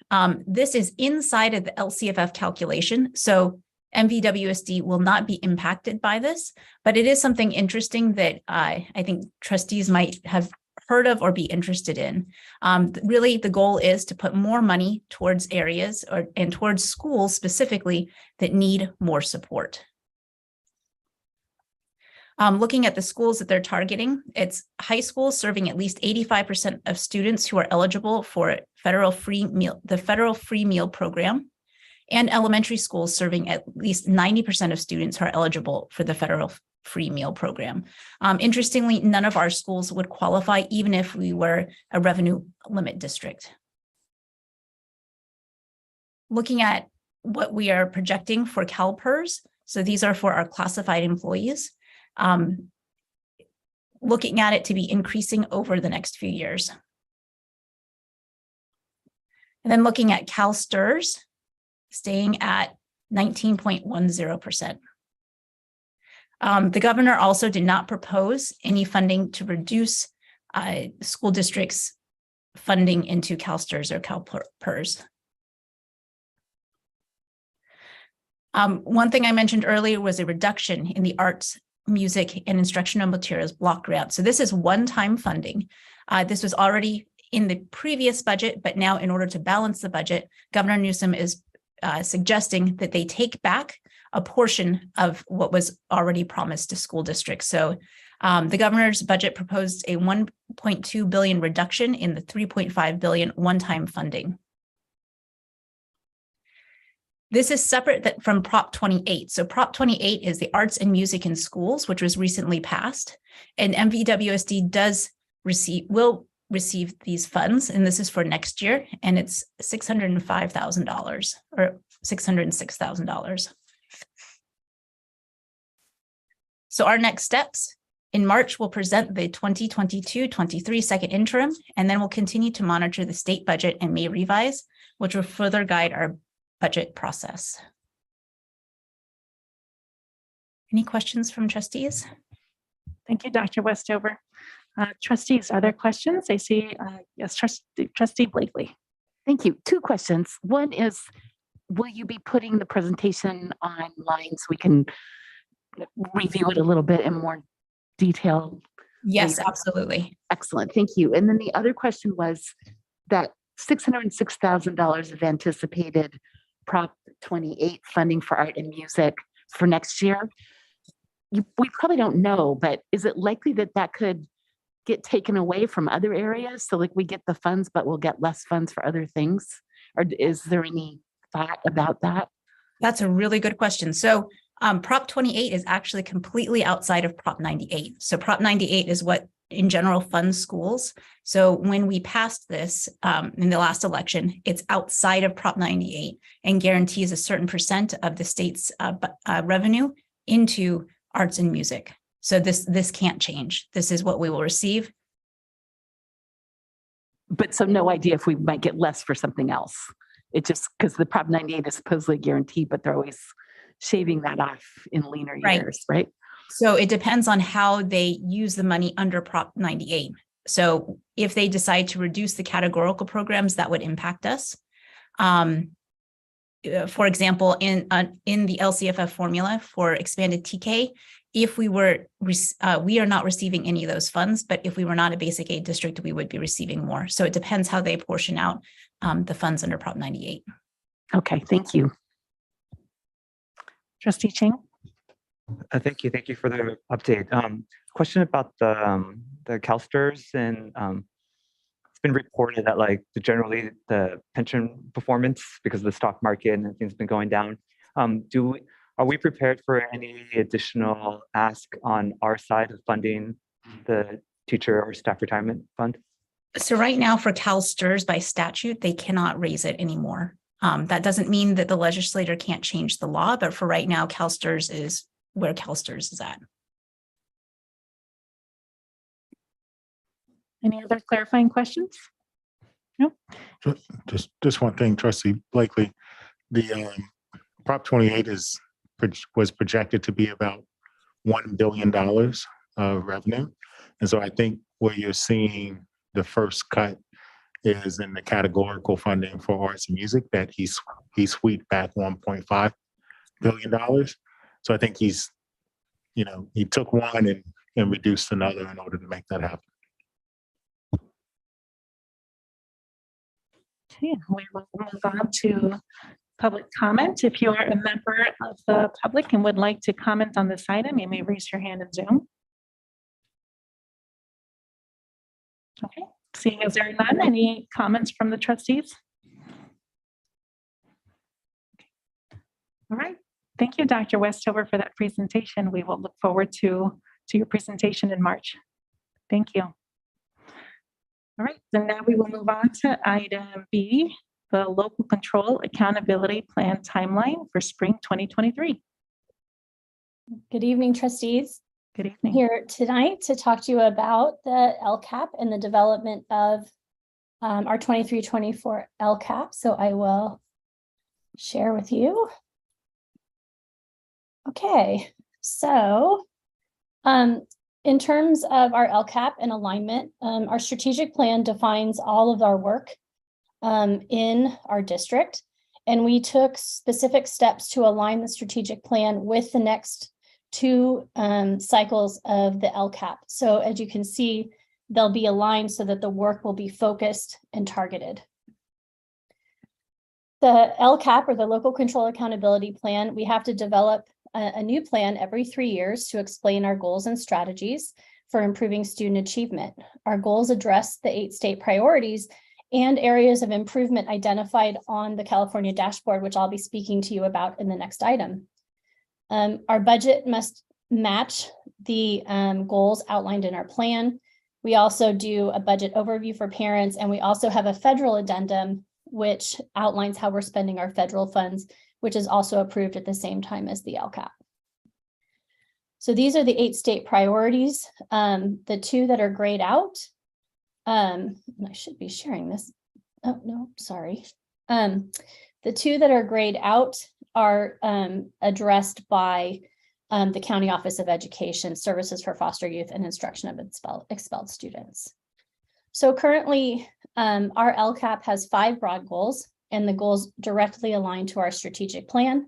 this is inside of the LCFF calculation. So MVWSD will not be impacted by this, but it is something interesting that I think trustees might have heard of or be interested in. Really, the goal is to put more money towards areas and towards schools specifically that need more support. Looking at the schools that they're targeting, it's high schools serving at least 85% of students who are eligible for the federal free meal program, and elementary schools serving at least 90% of students who are eligible for the federal free meal program. Interestingly, none of our schools would qualify even if we were a revenue limit district. Looking at what we are projecting for CalPERS, so these are for our classified employees, looking at it to be increasing over the next few years. And then looking at CalSTRS, staying at 19.10%. The governor also did not propose any funding to reduce school districts' funding into CalSTRS or CalPERS. One thing I mentioned earlier was a reduction in the arts, music, and instructional materials block grant. So this is one-time funding. This was already in the previous budget, but now in order to balance the budget, Governor Newsom is suggesting that they take back a portion of what was already promised to school districts. So the governor's budget proposed a 1.2 billion reduction in the 3.5 billion one-time funding. This is separate from Prop 28. So Prop 28 is the arts and music in schools, which was recently passed, and MVWSD will receive these funds, and this is for next year, and it's $605,000 or $606,000. So our next steps, in March, we'll present the 2022-23 second interim, and then we'll continue to monitor the state budget and may revise, which will further guide our budget process. Any questions from trustees? Thank you, Dr. Westover. Trustees, are there questions? I see, yes, Trustee Blakely. Thank you. Two questions. One is, will you be putting the presentation online so we can review it a little bit in more detail? Yes, absolutely. Excellent, thank you. And then the other question was that $606,000 of anticipated Prop 28 funding for art and music for next year. We probably don't know, but is it likely that that could get taken away from other areas? So like we get the funds, but we'll get less funds for other things? Or is there any thought about that? That's a really good question. So Prop 28 is actually completely outside of Prop 98. So Prop 98 is what in general funds schools. So when we passed this in the last election, it's outside of Prop 98 and guarantees a certain percent of the state's revenue into arts and music. So this can't change. This is what we will receive. But so no idea if we might get less for something else. It just because the Prop 98 is supposedly guaranteed, but they're always shaving that off in leaner years, right? So it depends on how they use the money under Prop 98. So if they decide to reduce the categorical programs, that would impact us. For example, in the LCFF formula for expanded TK, if we are not receiving any of those funds, but if we were not a basic aid district, we would be receiving more. So it depends how they portion out the funds under Prop 98. Okay, thank you. Trustee Ching? Thank you. Thank you for the update. Question about the CalSTRS, and it's been reported that like generally the pension performance because of the stock market and things have been going down. Are we prepared for any additional ask on our side of funding the teacher or staff retirement fund? So right now for CalSTRS by statute, they cannot raise it anymore. That doesn't mean that the legislator can't change the law, but for right now, CalSTRS is where CalSTRS is at. Any other clarifying questions? No. Just one thing, Trustee Blakely, the Prop 28 was projected to be about $1 billion of revenue. And so I think where you're seeing the first cut is in the categorical funding for arts and music that he sweeped back $1.5 billion. So I think he took one and reduced another in order to make that happen. Okay, we will move on to public comment. If you are a member of the public and would like to comment on this item, you may raise your hand in Zoom. Okay, seeing as there are none, any comments from the trustees? All right, thank you, Dr. Westover, for that presentation. We will look forward to your presentation in March. Thank you. All right, so now we will move on to item B, the local control accountability plan timeline for spring 2023. Good evening, trustees. Good evening. Here tonight to talk to you about the LCAP and the development of our 23-24 LCAP. So I will share with you. Okay, so in terms of our LCAP and alignment, our strategic plan defines all of our work in our district, and we took specific steps to align the strategic plan with the next two cycles of the LCAP. So as you can see, they'll be aligned so that the work will be focused and targeted. The LCAP, or the Local Control Accountability Plan, we have to develop a new plan every 3 years to explain our goals and strategies for improving student achievement. Our goals address the 8 state priorities and areas of improvement identified on the California dashboard, which I'll be speaking to you about in the next item. Our budget must match the goals outlined in our plan. We also do a budget overview for parents, and we also have a federal addendum which outlines how we're spending our federal funds, which is also approved at the same time as the LCAP. So these are the 8 state priorities. The 2 that are grayed out, I should be sharing this. Oh, no, sorry. The 2 that are grayed out are addressed by the County Office of Education, Services for Foster Youth and Instruction of Expelled Students. So currently, our LCAP has 5 broad goals, and the goals directly align to our strategic plan.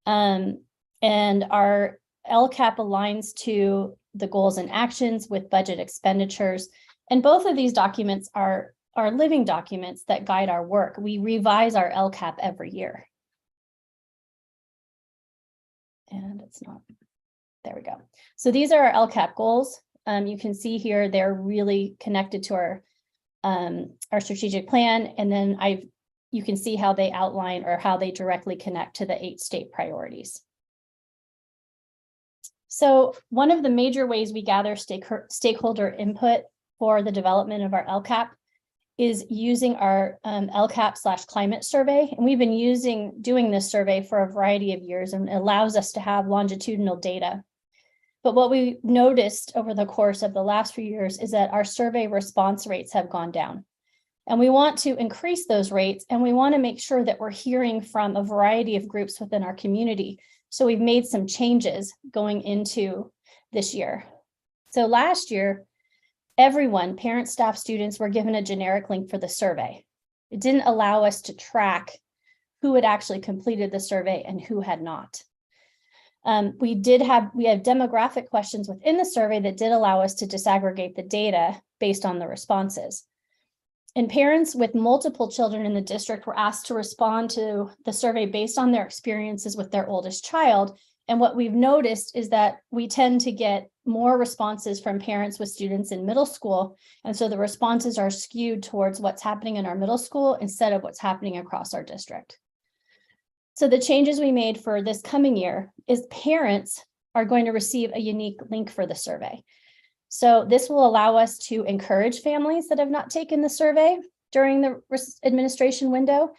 And our LCAP aligns to the goals and actions with budget expenditures. And both of these documents are living documents that guide our work. We revise our LCAP every year. And it's not, there we go. So these are our LCAP goals. You can see here, they're really connected to our strategic plan. And then you can see how they outline or how they directly connect to the 8 state priorities. So one of the major ways we gather stakeholder input for the development of our LCAP is using our LCAP/climate survey. And we've been doing this survey for a variety of years, and it allows us to have longitudinal data. But what we noticed over the course of the last few years is that our survey response rates have gone down. And we want to increase those rates, and we want to make sure that we're hearing from a variety of groups within our community. So we've made some changes going into this year. So last year, everyone, parents, staff, students, were given a generic link for the survey. It didn't allow us to track who had actually completed the survey and who had not. We have demographic questions within the survey that did allow us to disaggregate the data based on the responses. And parents with multiple children in the district were asked to respond to the survey based on their experiences with their oldest child. And what we've noticed is that we tend to get more responses from parents with students in middle school. And so the responses are skewed towards what's happening in our middle school instead of what's happening across our district. So the changes we made for this coming year is parents are going to receive a unique link for the survey. So this will allow us to encourage families that have not taken the survey during the administration window.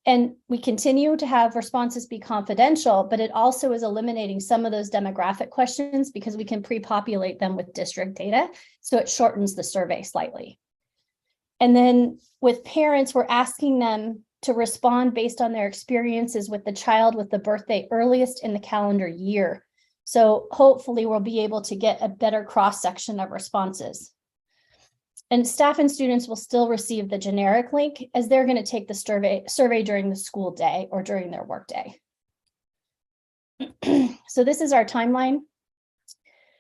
And we continue to have responses be confidential, but it also is eliminating some of those demographic questions because we can pre-populate them with district data. So it shortens the survey slightly. And then with parents, we're asking them to respond based on their experiences with the child with the birthday earliest in the calendar year. So hopefully we'll be able to get a better cross-section of responses. And staff and students will still receive the generic link as they're going to take the survey during the school day or during their work day. So this is our timeline.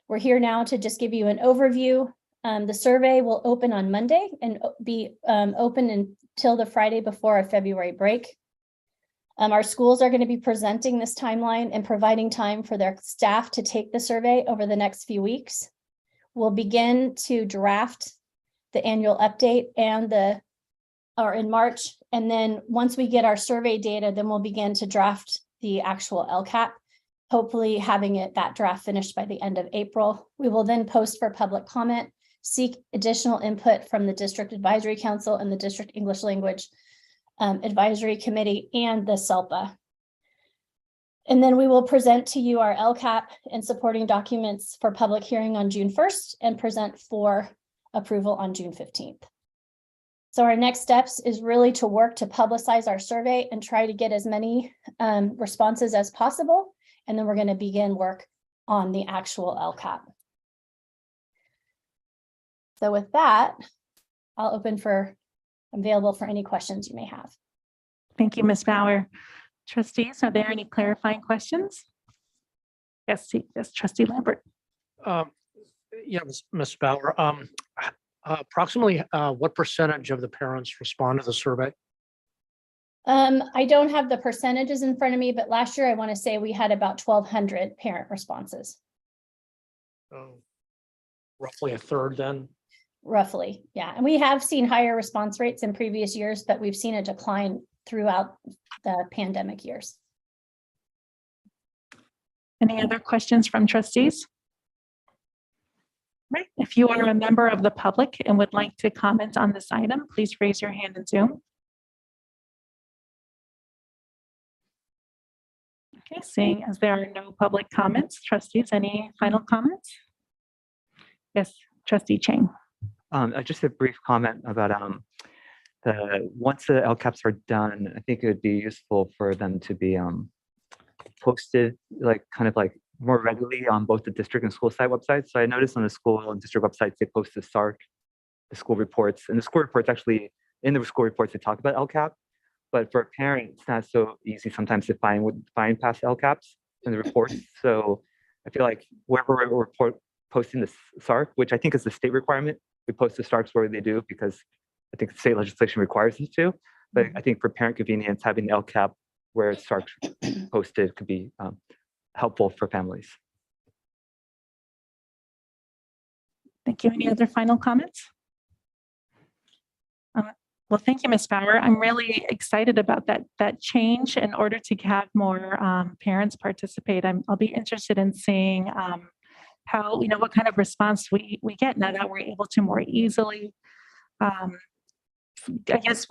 We're here now to just give you an overview. The survey will open on Monday and be open until the Friday before our February break. Our schools are going to be presenting this timeline and providing time for their staff to take the survey over the next few weeks. We'll begin to draft the annual update in March. And then once we get our survey data, then we'll begin to draft the actual LCAP, hopefully having that draft finished by the end of April. We will then post for public comment, seek additional input from the District Advisory Council and the District English Language Advisory Committee and the SELPA. And then we will present to you our LCAP and supporting documents for public hearing on June 1st and present for approval on June 15th. So our next steps is really to work to publicize our survey and try to get as many responses as possible. And then we're going to begin work on the actual LCAP. So with that, I'll available for any questions you may have. Thank you, Ms. Bauer. Trustees, are there any clarifying questions? Yes, Trustee Lambert. Yeah, Ms. Bauer, approximately what percentage of the parents respond to the survey? I don't have the percentages in front of me, but last year I want to say we had about 1,200 parent responses. Roughly a third then? Roughly, yeah. And we have seen higher response rates in previous years, but we've seen a decline throughout the pandemic years. Any other questions from trustees? Right. If you are a member of the public and would like to comment on this item, please raise your hand in Zoom. Okay, seeing as there are no public comments, trustees, any final comments? Yes, Trustee Chang. Just a brief comment about once the LCAPs are done, I think it would be useful for them to be posted kind of more regularly on both the district and school site websites. So I noticed on the school and district websites, they post the SARC, the school reports, and the school reports actually, in the school reports, they talk about LCAP. But for a parent, it's not so easy sometimes to find past LCAPs in the reports. So I feel like wherever posting the SARC, which I think is the state requirement. We post the SARCs where they do because I think state legislation requires us to. But I think for parent convenience, having LCAP where SARCs posted could be helpful for families. Thank you. Any other final comments? Well, thank you, Ms. Bauer. I'm really excited about that change in order to have more parents participate. I'll be interested in seeing how, what kind of response we get now that we're able to more easily, I guess,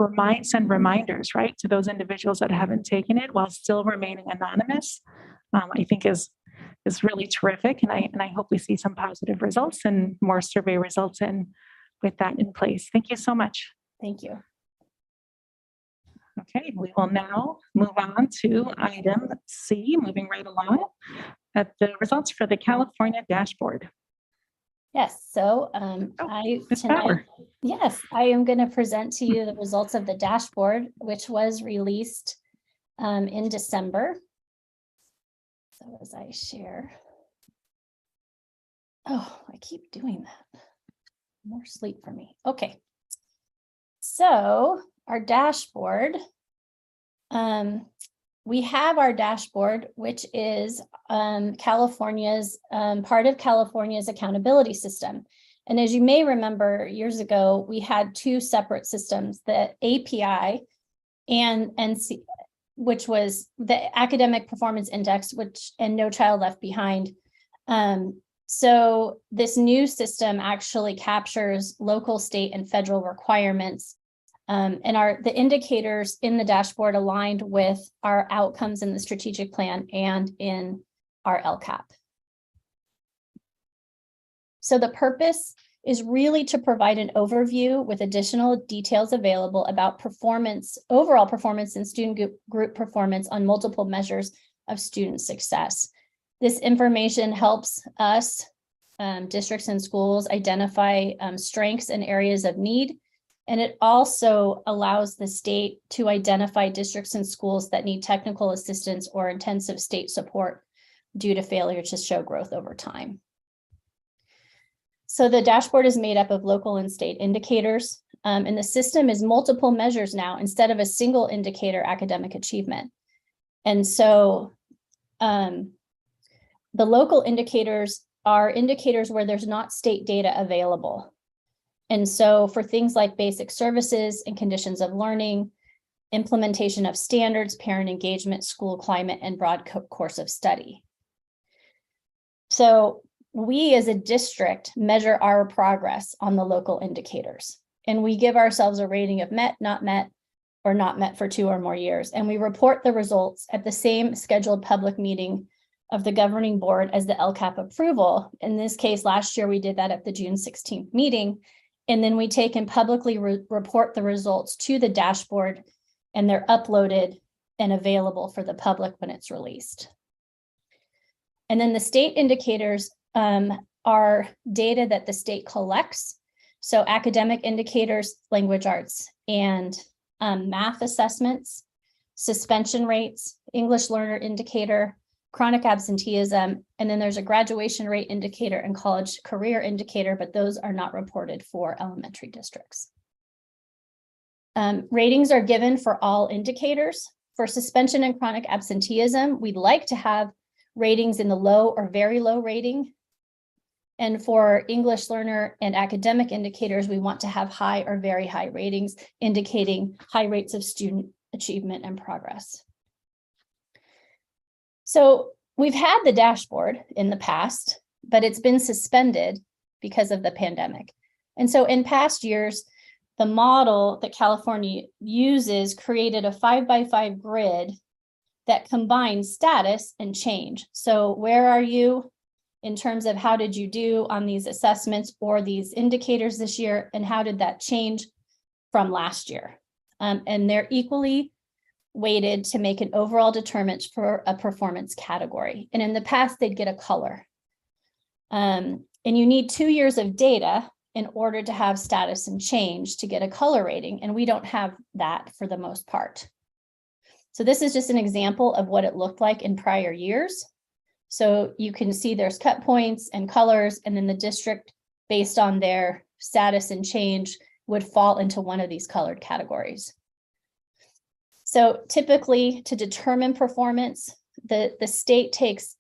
send reminders, right, to those individuals that haven't taken it while still remaining anonymous. I think is really terrific, and I hope we see some positive results and more survey results with that in place. Thank you so much. Thank you. Okay, we will now move on to item C, moving right along, at the results for the California dashboard. Yes, so Ms. Bauer. Yes, I am going to present to you the results of the dashboard, which was released in December. So as I share, oh, I keep doing that. More sleep for me. Okay. So our dashboard, we have our dashboard, which is California's part of California's accountability system. And as you may remember, years ago, we had two separate systems, the API and NC, which was the Academic Performance Index, and No Child Left Behind. So this new system actually captures local, state, and federal requirements. And the indicators in the dashboard aligned with our outcomes in the strategic plan and in our LCAP. So the purpose is really to provide an overview with additional details available about performance, overall performance and student group performance on multiple measures of student success. This information helps us, districts and schools, identify strengths and areas of need. And it also allows the state to identify districts and schools that need technical assistance or intensive state support due to failure to show growth over time. So the dashboard is made up of local and state indicators, and the system is multiple measures now instead of a single indicator academic achievement. And so the local indicators are indicators where there's not state data available. And so for things like basic services and conditions of learning, implementation of standards, parent engagement, school climate, and broad course of study. So we as a district measure our progress on the local indicators, and we give ourselves a rating of met, or not met for 2 or more years. And we report the results at the same scheduled public meeting of the governing board as the LCAP approval. In this case, last year, we did that at the June 16th meeting. And then we take and publicly report the results to the dashboard, and they're uploaded and available for the public when it's released. And then the state indicators are data that the state collects. So academic indicators, language arts, and math assessments, suspension rates, English learner indicator, chronic absenteeism, and then there's a graduation rate indicator and college career indicator, but those are not reported for elementary districts. Ratings are given for all indicators. For suspension and chronic absenteeism, we'd like to have ratings in the low or very low rating. And for English learner and academic indicators, we want to have high or very high ratings, indicating high rates of student achievement and progress. So we've had the dashboard in the past, but it's been suspended because of the pandemic. And so in past years, the model that California uses created a 5x5 grid that combines status and change. So where are you in terms of how did you do on these assessments or these indicators this year, and how did that change from last year? And they're equally weighted to make an overall determinant for a performance category. And in the past, they'd get a color. And you need 2 years of data in order to have status and change to get a color rating. And we don't have that for the most part. So this is just an example of what it looked like in prior years. So you can see there's cut points and colors, and then the district, based on their status and change, would fall into one of these colored categories. So typically, to determine performance, the state takes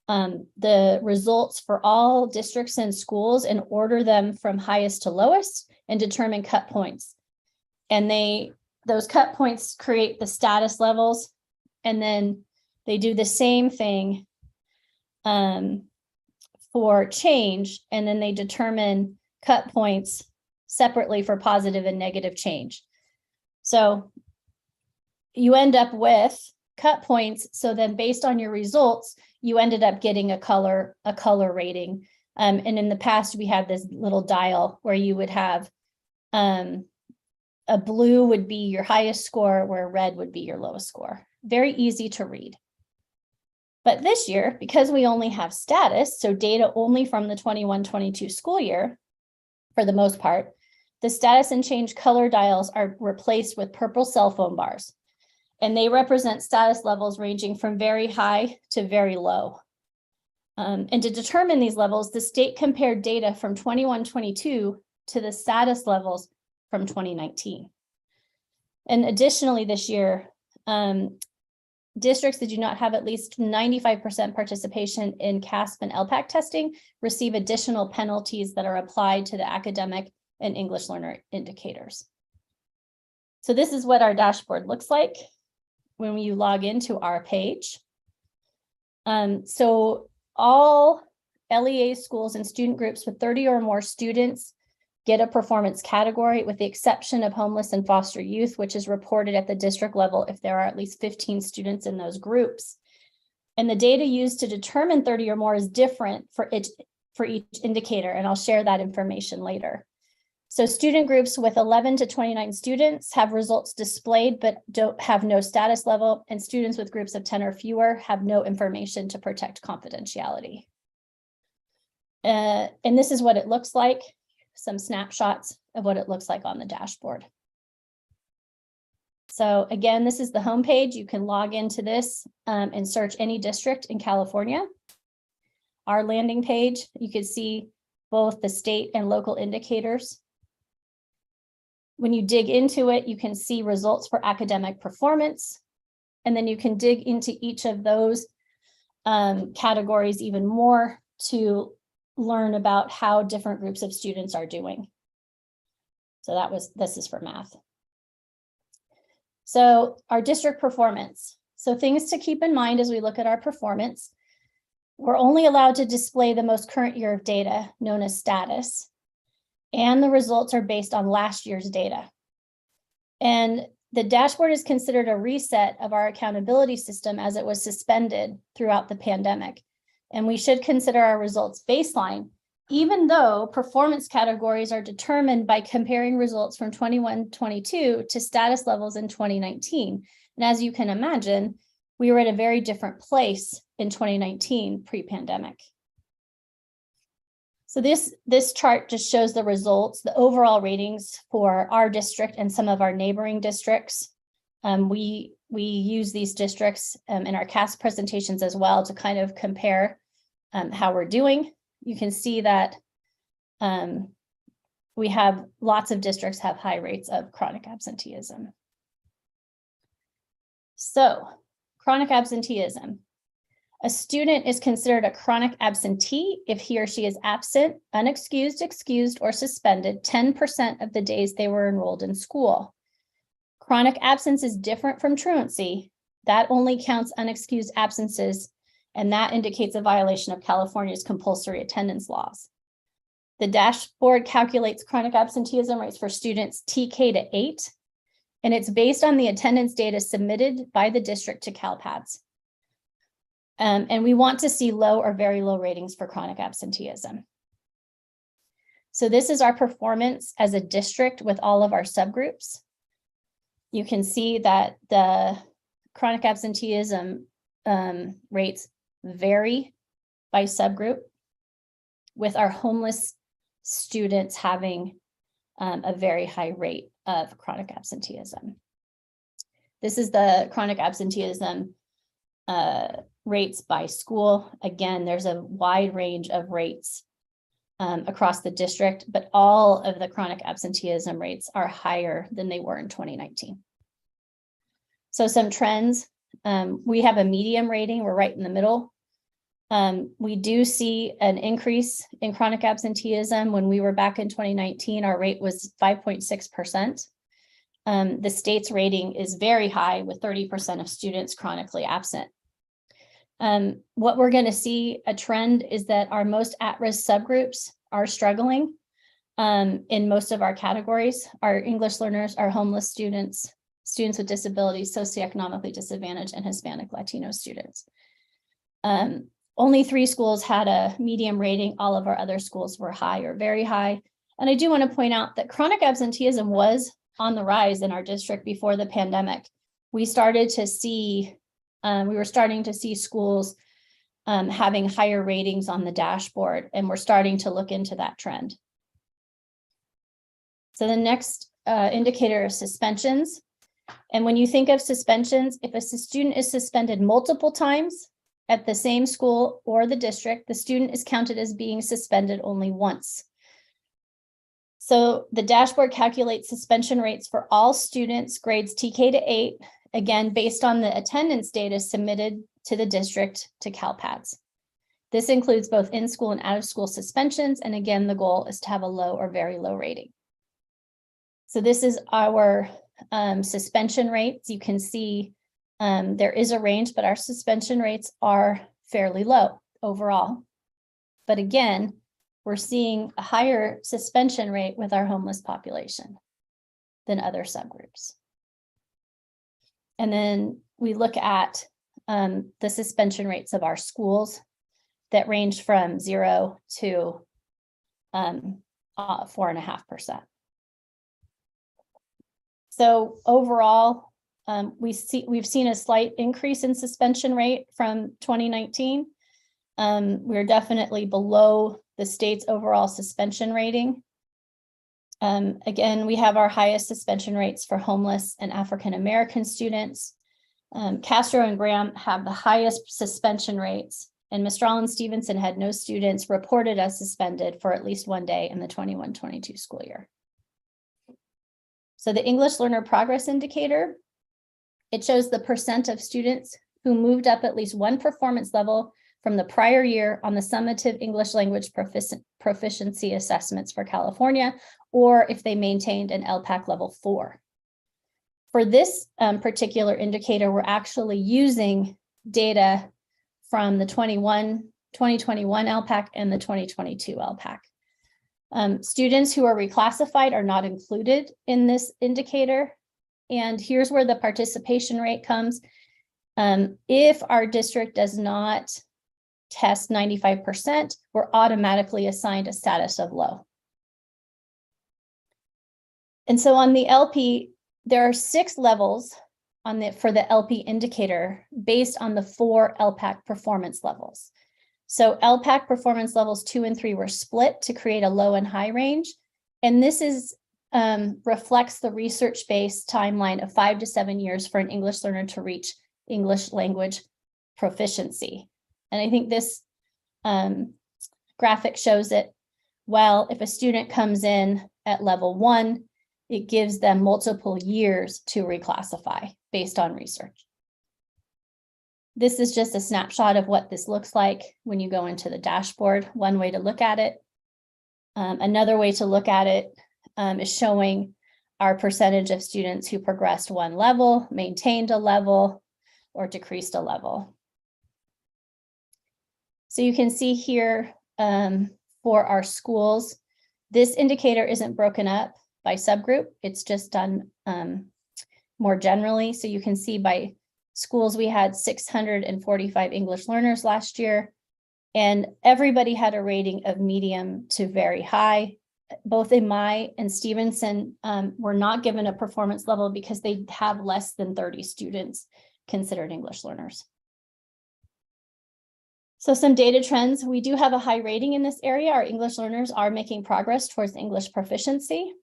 the results for all districts and schools and order them from highest to lowest and determine cut points. And those cut points create the status levels, and then they do the same thing for change, and then they determine cut points separately for positive and negative change. So you end up with cut points. So then based on your results, you ended up getting a color rating. And in the past, we had this little dial where you would have a blue would be your highest score, where red would be your lowest score. Very easy to read. But this year, because we only have status, so data only from the 21-22 school year, for the most part, the status and change color dials are replaced with purple cell phone bars. And they represent status levels ranging from very high to very low. And to determine these levels, the state compared data from 21-22 to the status levels from 2019. And additionally, this year, districts that do not have at least 95% participation in CASP and LPAC testing receive additional penalties that are applied to the academic and English learner indicators. So this is what our dashboard looks like when you log into our page. So all LEA schools and student groups with 30 or more students get a performance category, with the exception of homeless and foster youth, which is reported at the district level if there are at least 15 students in those groups. And the data used to determine 30 or more is different for each indicator, and I'll share that information later. So student groups with 11 to 29 students have results displayed but don't have no status level, and students with groups of 10 or fewer have no information to protect confidentiality. And this is what it looks like. Some snapshots of what it looks like on the dashboard. So again, this is the homepage. You can log into this and search any district in California. Our landing page, you can see both the state and local indicators. When you dig into it, you can see results for academic performance, and then you can dig into each of those categories even more to learn about how different groups of students are doing. So this is for math. So our district performance. So things to keep in mind as we look at our performance. We're only allowed to display the most current year of data, known as status, and the results are based on last year's data. And the dashboard is considered a reset of our accountability system, as it was suspended throughout the pandemic. And we should consider our results baseline, even though performance categories are determined by comparing results from 21-22 to status levels in 2019. And as you can imagine, we were at a very different place in 2019 pre-pandemic. So this chart just shows the results, the overall ratings for our district and some of our neighboring districts. We use these districts in our CAST presentations as well to kind of compare how we're doing. You can see that we have lots of districts have high rates of chronic absenteeism. So chronic absenteeism. A student is considered a chronic absentee if he or she is absent, unexcused, excused, or suspended 10% of the days they were enrolled in school. Chronic absence is different from truancy. That only counts unexcused absences, and that indicates a violation of California's compulsory attendance laws. The dashboard calculates chronic absenteeism rates for students TK to 8, and it's based on the attendance data submitted by the district to CalPADS. And we want to see low or very low ratings for chronic absenteeism. So this is our performance as a district with all of our subgroups. You can see that the chronic absenteeism rates vary by subgroup, with our homeless students having a very high rate of chronic absenteeism. This is the chronic absenteeism rates by school. Again, there's a wide range of rates across the district, but all of the chronic absenteeism rates are higher than they were in 2019. So some trends, we have a medium rating, we're right in the middle. We do see an increase in chronic absenteeism. When we were back in 2019, our rate was 5.6%. The state's rating is very high with 30% of students chronically absent. What we're going to see a trend is that our most at-risk subgroups are struggling in most of our categories. Our English learners, our homeless students, students with disabilities, socioeconomically disadvantaged, and Hispanic Latino students. Only 3 schools had a medium rating. All of our other schools were high or very high. And I do want to point out that chronic absenteeism was on the rise in our district before the pandemic. We were starting to see schools having higher ratings on the dashboard, and we're starting to look into that trend. So the next indicator is suspensions. And when you think of suspensions, if a student is suspended multiple times at the same school or the district, the student is counted as being suspended only once. So the dashboard calculates suspension rates for all students, grades TK to 8, again, based on the attendance data submitted to the district to CalPADS. This includes both in-school and out-of-school suspensions. And again, the goal is to have a low or very low rating. So this is our suspension rates. You can see there is a range, but our suspension rates are fairly low overall. But again, we're seeing a higher suspension rate with our homeless population than other subgroups. And then we look at the suspension rates of our schools that range from 0 to 4.5%. So overall, we've seen a slight increase in suspension rate from 2019. We're definitely below the state's overall suspension rating. Again, we have our highest suspension rates for homeless and African-American students. Castro and Graham have the highest suspension rates, and Mistral and Stevenson had no students reported as suspended for at least 1 day in the 21-22 school year. So the English Learner Progress Indicator, it shows the percent of students who moved up at least 1 performance level from the prior year on the summative English language proficiency assessments for California, or if they maintained an LPAC level 4. For this particular indicator, we're actually using data from the 2021 LPAC and the 2022 LPAC. Students who are reclassified are not included in this indicator. And here's where the participation rate comes. If our district does not test 95%, we're automatically assigned a status of low. And so on the LP, there are 6 levels for the LP indicator based on the 4 LPAC performance levels. So LPAC performance levels 2 and 3 were split to create a low and high range. And this is reflects the research-based timeline of 5 to 7 years for an English learner to reach English language proficiency. And I think this graphic shows it well. If a student comes in at level 1, it gives them multiple years to reclassify based on research. This is just a snapshot of what this looks like when you go into the dashboard. One way to look at it. Another way to look at it is showing our percentage of students who progressed 1 level, maintained a level, or decreased a level. So you can see here for our schools, this indicator isn't broken up by subgroup. It's just done more generally. So you can see by schools, we had 645 English learners last year, and everybody had a rating of medium to very high. Both Imai and Stevenson were not given a performance level because they have less than 30 students considered English learners. So some data trends, we do have a high rating in this area. Our English learners are making progress towards English proficiency.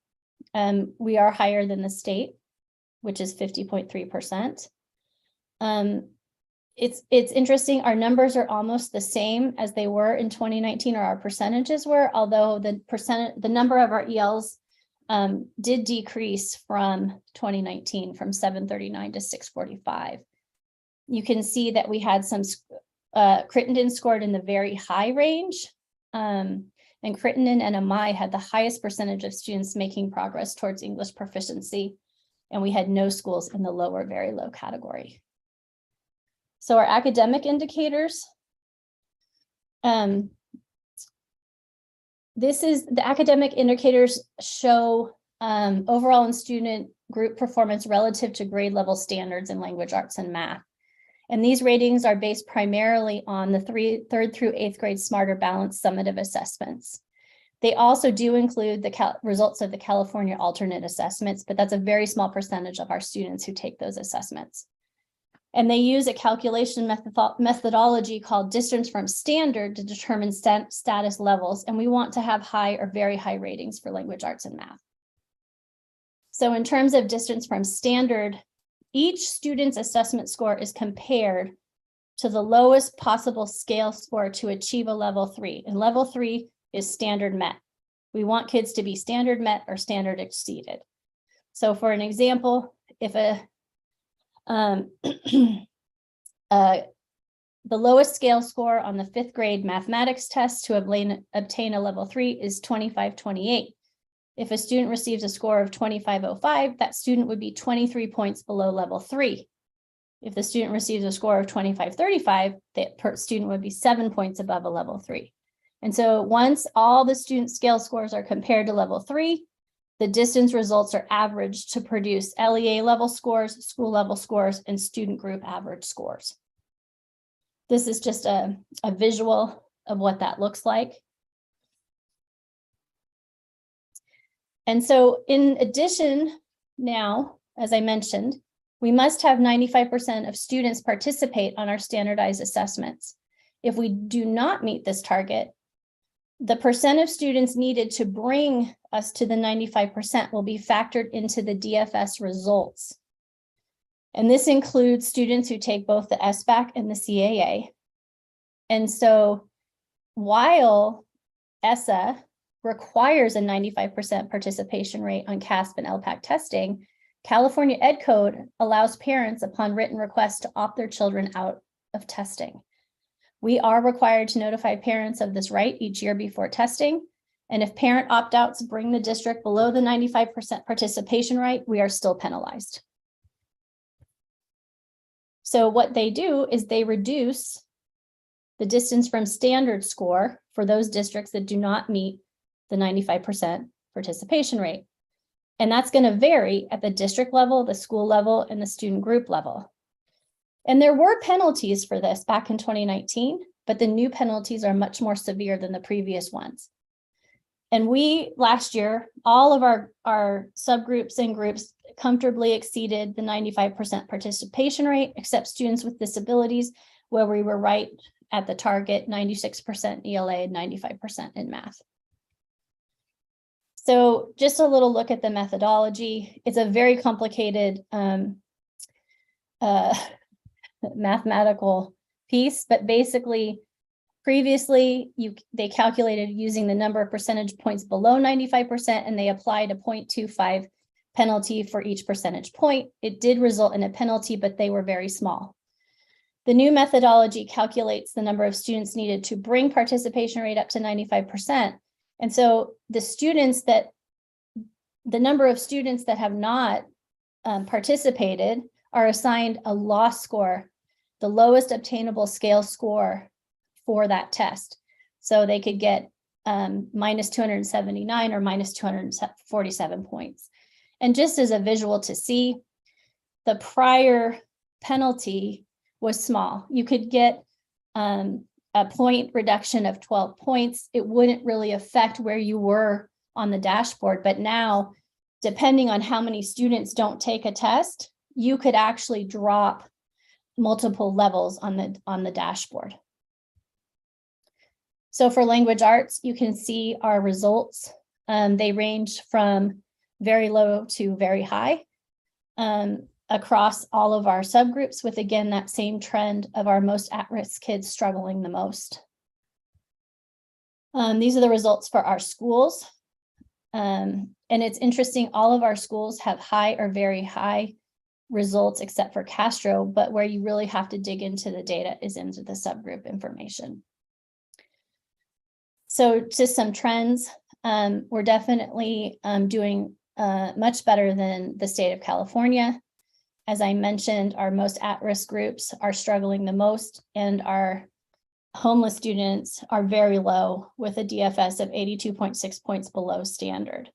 We are higher than the state, which is 50.3%. it's interesting. Our numbers are almost the same as they were in 2019, or our percentages were, although the number of our ELs did decrease from 2019 from 739 to 645. You can see that we had some Crittenden scored in the very high range, and Crittenden and Amai had the highest percentage of students making progress towards English proficiency, and we had no schools in the low or very low category. So our academic indicators, the academic indicators show overall and student group performance relative to grade level standards in language arts and math. And these ratings are based primarily on the 3rd through 8th grade Smarter Balanced summative assessments. They also do include the results of the California alternate assessments, but that's a very small percentage of our students who take those assessments. And they use a calculation methodology called distance from standard to determine status levels. And we want to have high or very high ratings for language arts and math. So in terms of distance from standard, each student's assessment score is compared to the lowest possible scale score to achieve a level 3. And level 3 is standard met. We want kids to be standard met or standard exceeded. So for an example, if the lowest scale score on the 5th grade mathematics test to obtain a level 3 is 2528. If a student receives a score of 2505, that student would be 23 points below level 3. If the student receives a score of 2535, that student would be 7 points above a level 3. And so once all the student scale scores are compared to level 3, the distance results are averaged to produce LEA level scores, school level scores, and student group average scores. This is just a visual of what that looks like. And so in addition, now, as I mentioned, we must have 95% of students participate on our standardized assessments. If we do not meet this target, the percent of students needed to bring us to the 95% will be factored into the DFS results. And this includes students who take both the SBAC and the CAA. And so while ESSA requires a 95% participation rate on CASP and LPAC testing, California Ed Code allows parents upon written request to opt their children out of testing. We are required to notify parents of this right each year before testing. And if parent opt-outs bring the district below the 95% participation rate, we are still penalized. So what they do is they reduce the distance from standard score for those districts that do not meet the 95% participation rate. And that's going to vary at the district level, the school level, and the student group level. And there were penalties for this back in 2019, but the new penalties are much more severe than the previous ones. And we, last year, all of our subgroups and groups comfortably exceeded the 95% participation rate, except students with disabilities, where we were right at the target, 96% ELA, 95% in math. So just a little look at the methodology. It's a very complicated mathematical piece, but basically, previously they calculated using the number of percentage points below 95%, and they applied a 0.25 penalty for each percentage point. It did result in a penalty, but they were very small. The new methodology calculates the number of students needed to bring participation rate up to 95%. And so the number of students that have not participated are assigned a loss score, the lowest obtainable scale score for that test. So they could get minus 279 or minus 247 points. And just as a visual to see, the prior penalty was small. You could get a point reduction of 12 points. It wouldn't really affect where you were on the dashboard. But now, depending on how many students don't take a test, you could actually drop multiple levels on the dashboard. So for language arts, you can see our results. They range from very low to very high. across all of our subgroups with, again, that same trend of our most at-risk kids struggling the most. These are the results for our schools. And it's interesting, all of our schools have high or very high results except for Castro, but where you really have to dig into the data is into the subgroup information. So just some trends, we're definitely doing much better than the state of California. As I mentioned, our most at-risk groups are struggling the most, and our homeless students are very low with a DFS of 82.6 points below standard.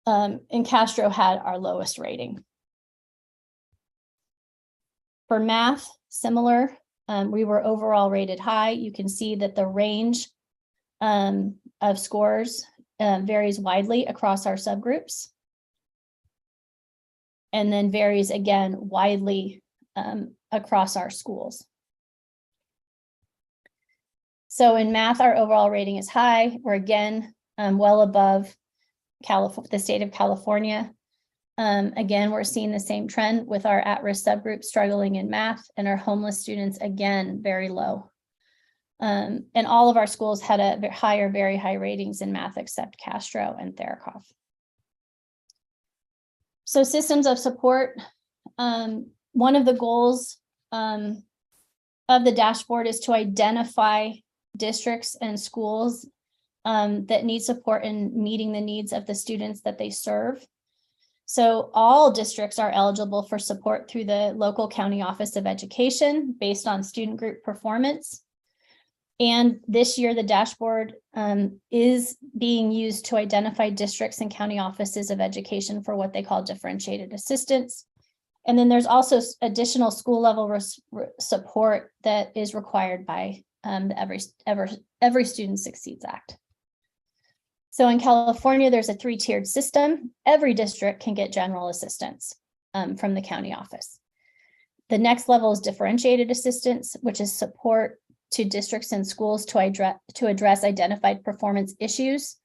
And Castro had our lowest rating. For math, similar, we were overall rated high. You can see that the range of scores varies widely across our subgroups, and then varies again widely across our schools. So in math, our overall rating is high. We're again well above the state of California. Again, we're seeing the same trend with our at-risk subgroup struggling in math, and our homeless students, again, very low. And all of our schools had a higher, very high ratings in math except Castro and Therakoff. So systems of support. One of the goals of the dashboard is to identify districts and schools that need support in meeting the needs of the students that they serve. So all districts are eligible for support through the local county office of education based on student group performance. And this year, the dashboard is being used to identify districts and county offices of education for what they call differentiated assistance. And then there's also additional school level support that is required by the Every Student Succeeds Act. So in California, there's a 3-tiered system. Every district can get general assistance from the county office. The next level is differentiated assistance, which is support to districts and schools to address identified performance issues.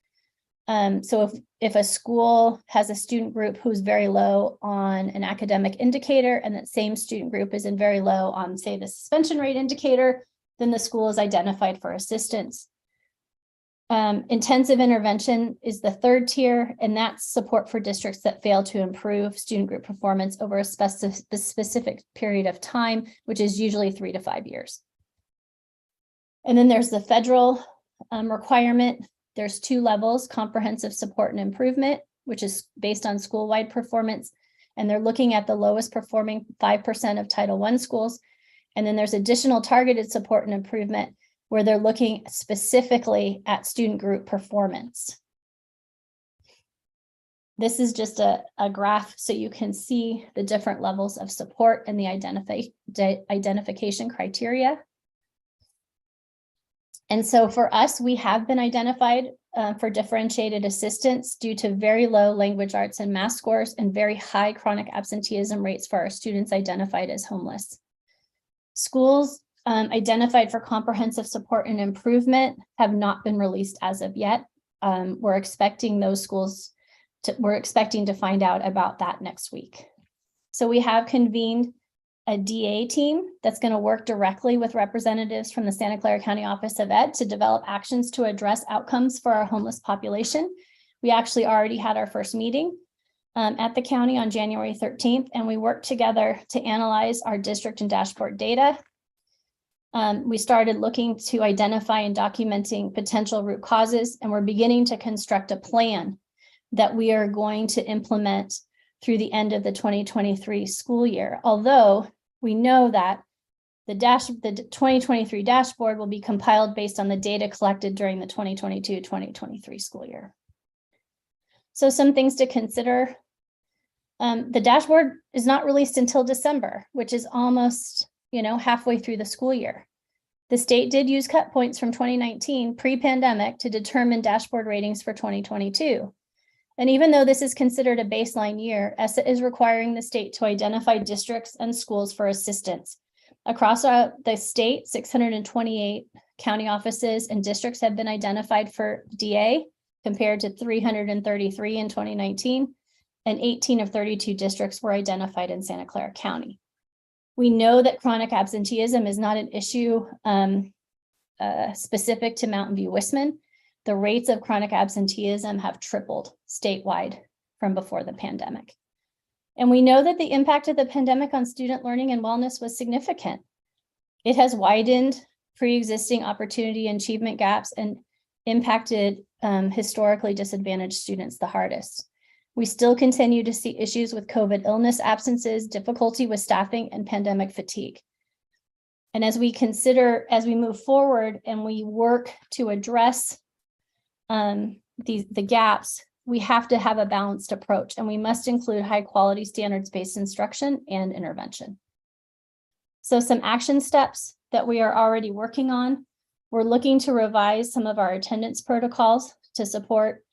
So if a school has a student group who's very low on an academic indicator, and that same student group is in very low on, say, the suspension rate indicator, then the school is identified for assistance. Intensive intervention is the 3rd tier, and that's support for districts that fail to improve student group performance over a specific period of time, which is usually 3 to 5 years. And then there's the federal requirement. There's 2 levels: comprehensive support and improvement, which is based on school-wide performance. And they're looking at the lowest performing 5% of Title I schools. And then there's additional targeted support and improvement, where they're looking specifically at student group performance. This is just a graph so you can see the different levels of support and the identification criteria. And so for us, we have been identified for differentiated assistance due to very low language arts and math scores and very high chronic absenteeism rates for our students identified as homeless. Schools identified for comprehensive support and improvement have not been released as of yet. We're expecting those schools we're expecting to find out about that next week. So we have convened a DA team that's going to work directly with representatives from the Santa Clara County Office of Ed to develop actions to address outcomes for our homeless population. We actually already had our first meeting at the county on January 13th, and we worked together to analyze our district and dashboard data. We started looking to identify and documenting potential root causes, and we're beginning to construct a plan that we are going to implement through the end of the 2023 school year. Although we know that the 2023 dashboard will be compiled based on the data collected during the 2022-2023 school year. So some things to consider. The dashboard is not released until December, which is almost, halfway through the school year. The state did use cut points from 2019 pre-pandemic to determine dashboard ratings for 2022. And even though this is considered a baseline year, ESSA is requiring the state to identify districts and schools for assistance. Across the state, 628 county offices and districts have been identified for DA compared to 333 in 2019. and 18 of 32 districts were identified in Santa Clara County. We know that chronic absenteeism is not an issue specific to Mountain View Wisman. The rates of chronic absenteeism have tripled statewide from before the pandemic. And we know that the impact of the pandemic on student learning and wellness was significant. It has widened pre-existing opportunity and achievement gaps and impacted historically disadvantaged students the hardest. We still continue to see issues with COVID illness absences, difficulty with staffing, and pandemic fatigue. And as we move forward and we work to address the gaps, we have to have a balanced approach, and we must include high quality standards-based instruction and intervention. So some action steps that we are already working on. We're looking to revise some of our attendance protocols to support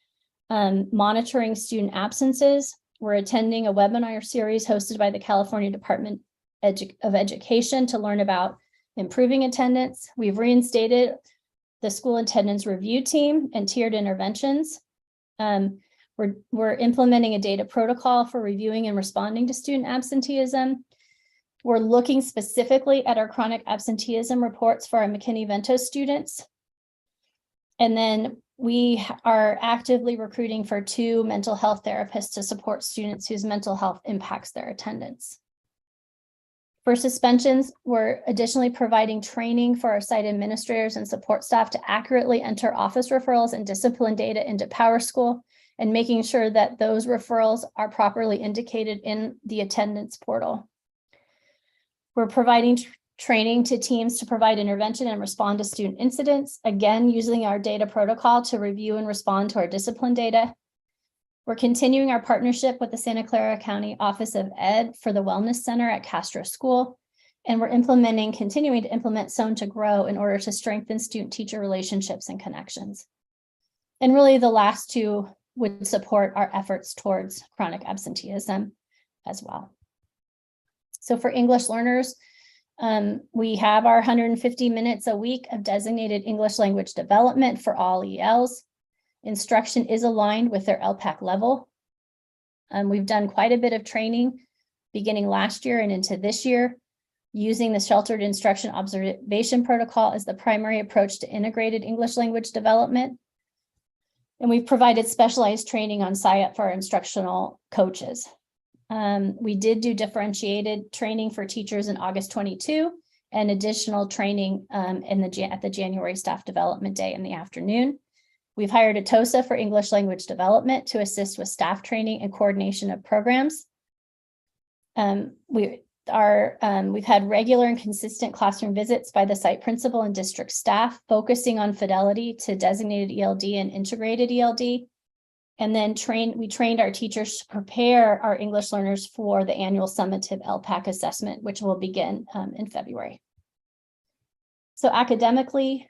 monitoring student absences. We're attending a webinar series hosted by the California Department of Education to learn about improving attendance. We've reinstated the school attendance review team and tiered interventions. We're implementing a data protocol for reviewing and responding to student absenteeism. We're looking specifically at our chronic absenteeism reports for our McKinney-Vento students. And then we are actively recruiting for 2 mental health therapists to support students whose mental health impacts their attendance. For suspensions, we're additionally providing training for our site administrators and support staff to accurately enter office referrals and discipline data into PowerSchool, and making sure that those referrals are properly indicated in the attendance portal. We're providing training to teams to provide intervention and respond to student incidents, again, using our data protocol to review and respond to our discipline data. We're continuing our partnership with the Santa Clara County Office of Ed for the Wellness Center at Castro School. And we're continuing to implement Sown to Grow in order to strengthen student-teacher relationships and connections. And really the last 2 would support our efforts towards chronic absenteeism as well. So for English learners, we have our 150 minutes a week of designated English language development for all ELs. Instruction is aligned with their LPAC level. We've done quite a bit of training beginning last year and into this year, using the sheltered instruction observation protocol as the primary approach to integrated English language development. And we've provided specialized training on SIAP for our instructional coaches. We did do differentiated training for teachers in August 22 and additional training at the January Staff Development Day in the afternoon. We've hired a TOSA for English language development to assist with staff training and coordination of programs. We've had regular and consistent classroom visits by the site principal and district staff, focusing on fidelity to designated ELD and integrated ELD. And then we trained our teachers to prepare our English learners for the annual summative LPAC assessment, which will begin in February. So academically,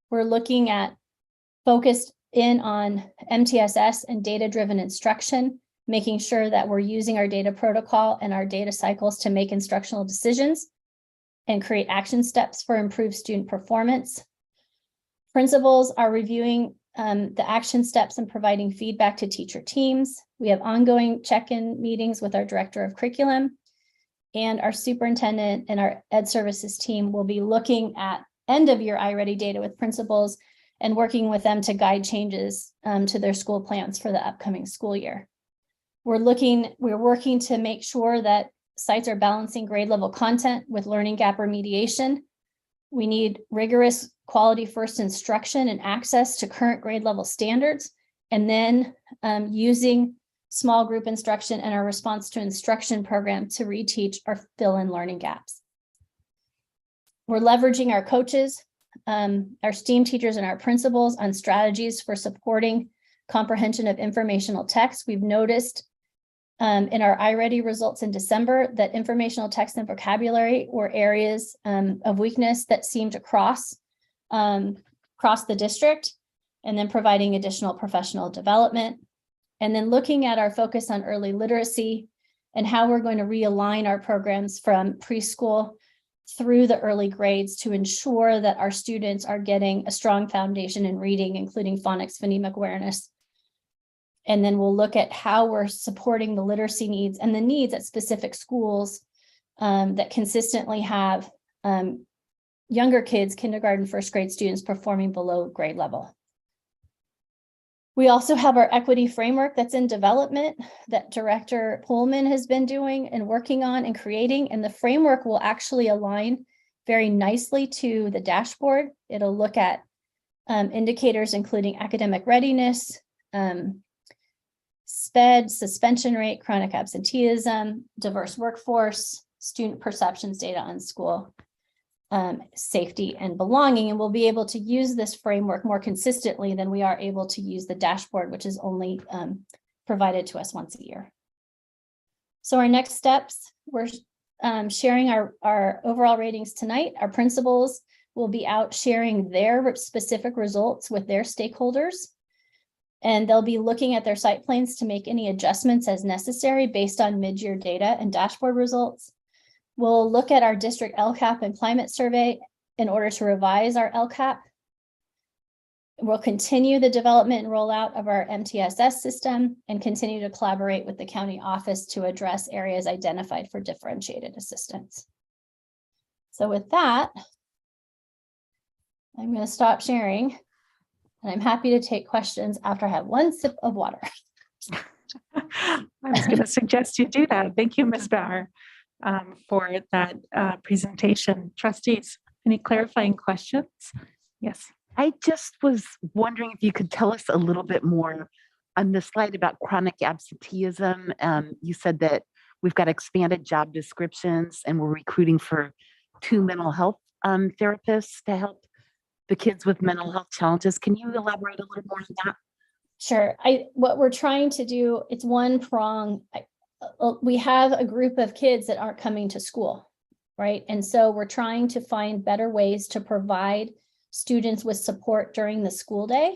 we're looking at focused in on MTSS and data-driven instruction, making sure that we're using our data protocol and our data cycles to make instructional decisions and create action steps for improved student performance. Principals are reviewing the action steps and providing feedback to teacher teams. We have ongoing check-in meetings with our director of curriculum, and our superintendent and our ed services team will be looking at end of year iReady data with principals and working with them to guide changes to their school plans for the upcoming school year. We're working to make sure that sites are balancing grade level content with learning gap remediation. We need rigorous quality first instruction and access to current grade level standards, and then using small group instruction and our response to instruction program to reteach or fill in learning gaps. We're leveraging our coaches, our STEAM teachers, and our principals on strategies for supporting comprehension of informational text. We've noticed in our iReady results in December that informational text and vocabulary were areas of weakness that seemed to cross the district, and then providing additional professional development. And then looking at our focus on early literacy and how we're going to realign our programs from preschool through the early grades to ensure that our students are getting a strong foundation in reading, including phonics, phonemic awareness, And then we'll look at how we're supporting the literacy needs and the needs at specific schools that consistently have younger kids, kindergarten, first grade students performing below grade level. We also have our equity framework that's in development that Director Pullman has been doing and working on and creating. And the framework will actually align very nicely to the dashboard. It'll look at indicators including academic readiness, SPED, suspension rate, chronic absenteeism, diverse workforce, student perceptions data on school safety and belonging. And we'll be able to use this framework more consistently than we are able to use the dashboard, which is only provided to us once a year. So our next steps, we're sharing our overall ratings tonight. Our principals will be out sharing their specific results with their stakeholders. And they'll be looking at their site plans to make any adjustments as necessary based on mid-year data and dashboard results. We'll look at our district LCAP and climate survey in order to revise our LCAP. We'll continue the development and rollout of our MTSS system and continue to collaborate with the county office to address areas identified for differentiated assistance. So with that, I'm going to stop sharing, and I'm happy to take questions after I have one sip of water. I was going to suggest you do that. Thank you, Ms. Bauer, for that presentation. Trustees, any clarifying questions? Yes. I just was wondering if you could tell us a little bit more on the slide about chronic absenteeism. You said that we've got expanded job descriptions and we're recruiting for 2 mental health therapists to help the kids with mental health challenges. Can you elaborate a little more on that? Sure. What we're trying to do, it's one prong. We have a group of kids that aren't coming to school, right? And so we're trying to find better ways to provide students with support during the school day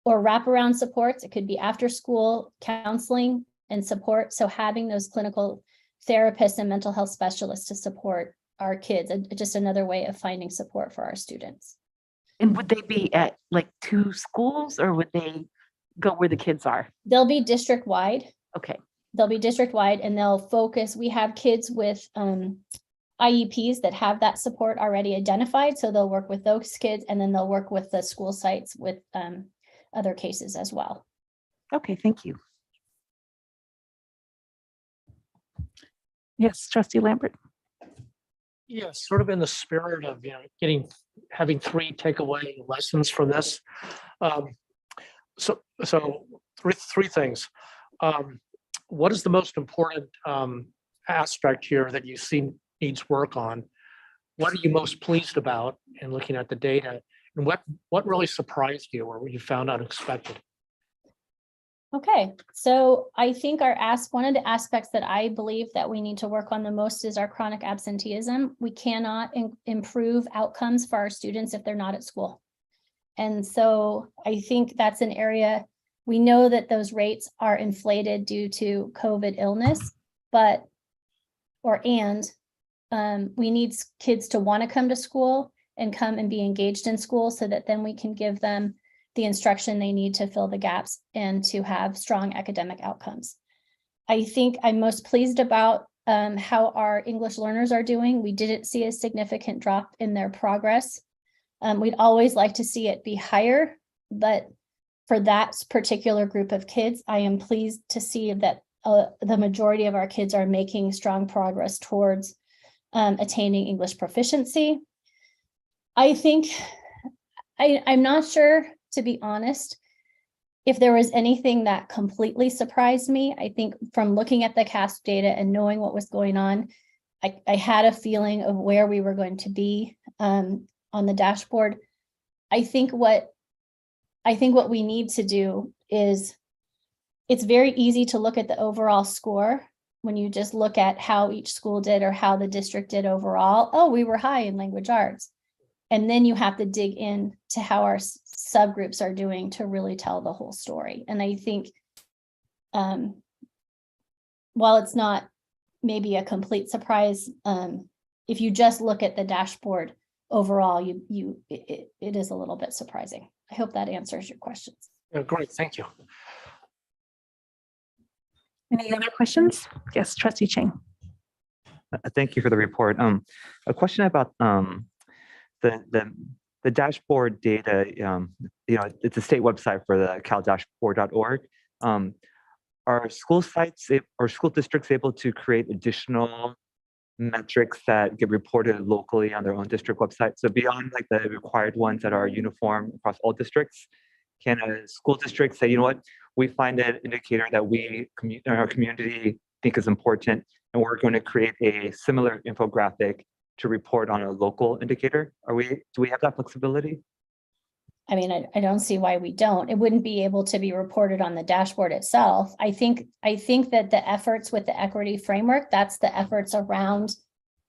or wraparound supports. It could be after school counseling and support. So having those clinical therapists and mental health specialists to support our kids, just another way of finding support for our students. And would they be at like 2 schools or would they go where the kids are? They'll be district wide. Okay. They'll be district wide and they'll focus. We have kids with IEPs that have that support already identified. So they'll work with those kids and then they'll work with the school sites with other cases as well. Okay, thank you. Yes, Trustee Lambert. Yes, sort of in the spirit of, having 3 takeaway lessons from this. So three things. What is the most important aspect here that you've seen needs work on? What are you most pleased about in looking at the data? And what really surprised you or what you found unexpected? Okay, so I think one of the aspects that I believe that we need to work on the most is our chronic absenteeism. We cannot improve outcomes for our students if they're not at school. And so I think that's an area, we know that those rates are inflated due to COVID illness, we need kids to want to come to school and come and be engaged in school so that then we can give them the instruction they need to fill the gaps and to have strong academic outcomes. I think I'm most pleased about how our English learners are doing. We didn't see a significant drop in their progress. We'd always like to see it be higher, but for that particular group of kids, I am pleased to see that the majority of our kids are making strong progress towards attaining English proficiency. I think, I'm not sure, to be honest, if there was anything that completely surprised me. I think from looking at the CASP data and knowing what was going on, I had a feeling of where we were going to be on the dashboard. I think what we need to do is, it's very easy to look at the overall score when you just look at how each school did or how the district did overall. Oh, we were high in language arts. And then you have to dig in to how our subgroups are doing to really tell the whole story. And I think while it's not maybe a complete surprise, if you just look at the dashboard overall, it is a little bit surprising. I hope that answers your questions. Great, thank you. Any other questions? Yes, trustee Chang. Thank you for the report. A question about the dashboard data. It's a state website for the caldashboard.org. Are school sites or school districts able to create additional metrics that get reported locally on their own district website? So beyond like the required ones that are uniform across all districts, can a school district say, you know what, we find an indicator that our community think is important, and we're going to create a similar infographic to report on a local indicator? Do we have that flexibility? I mean, I don't see why we don't. It wouldn't be able to be reported on the dashboard itself. I think that the efforts with the equity framework, that's the efforts around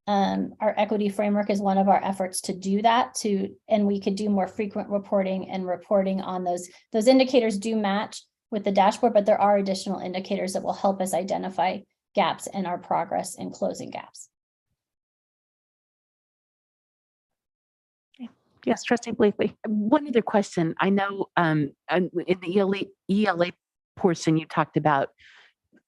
our equity framework is one of our efforts to do that and we could do more frequent reporting and reporting on those indicators do match with the dashboard, but there are additional indicators that will help us identify gaps in our progress in closing gaps. Yes, trustee Blakely. One other question. I know in the ELA portion, you talked about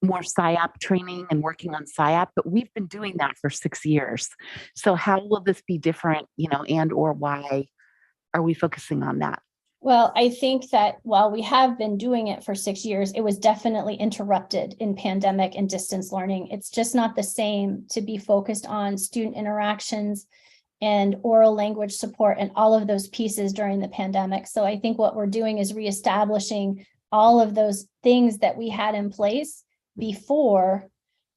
more SIOP training and working on SIOP, but we've been doing that for 6 years. So how will this be different, and or why are we focusing on that? Well, I think that while we have been doing it for 6 years, it was definitely interrupted in pandemic and distance learning. It's just not the same to be focused on student interactions and oral language support and all of those pieces during the pandemic. So I think what we're doing is reestablishing all of those things that we had in place before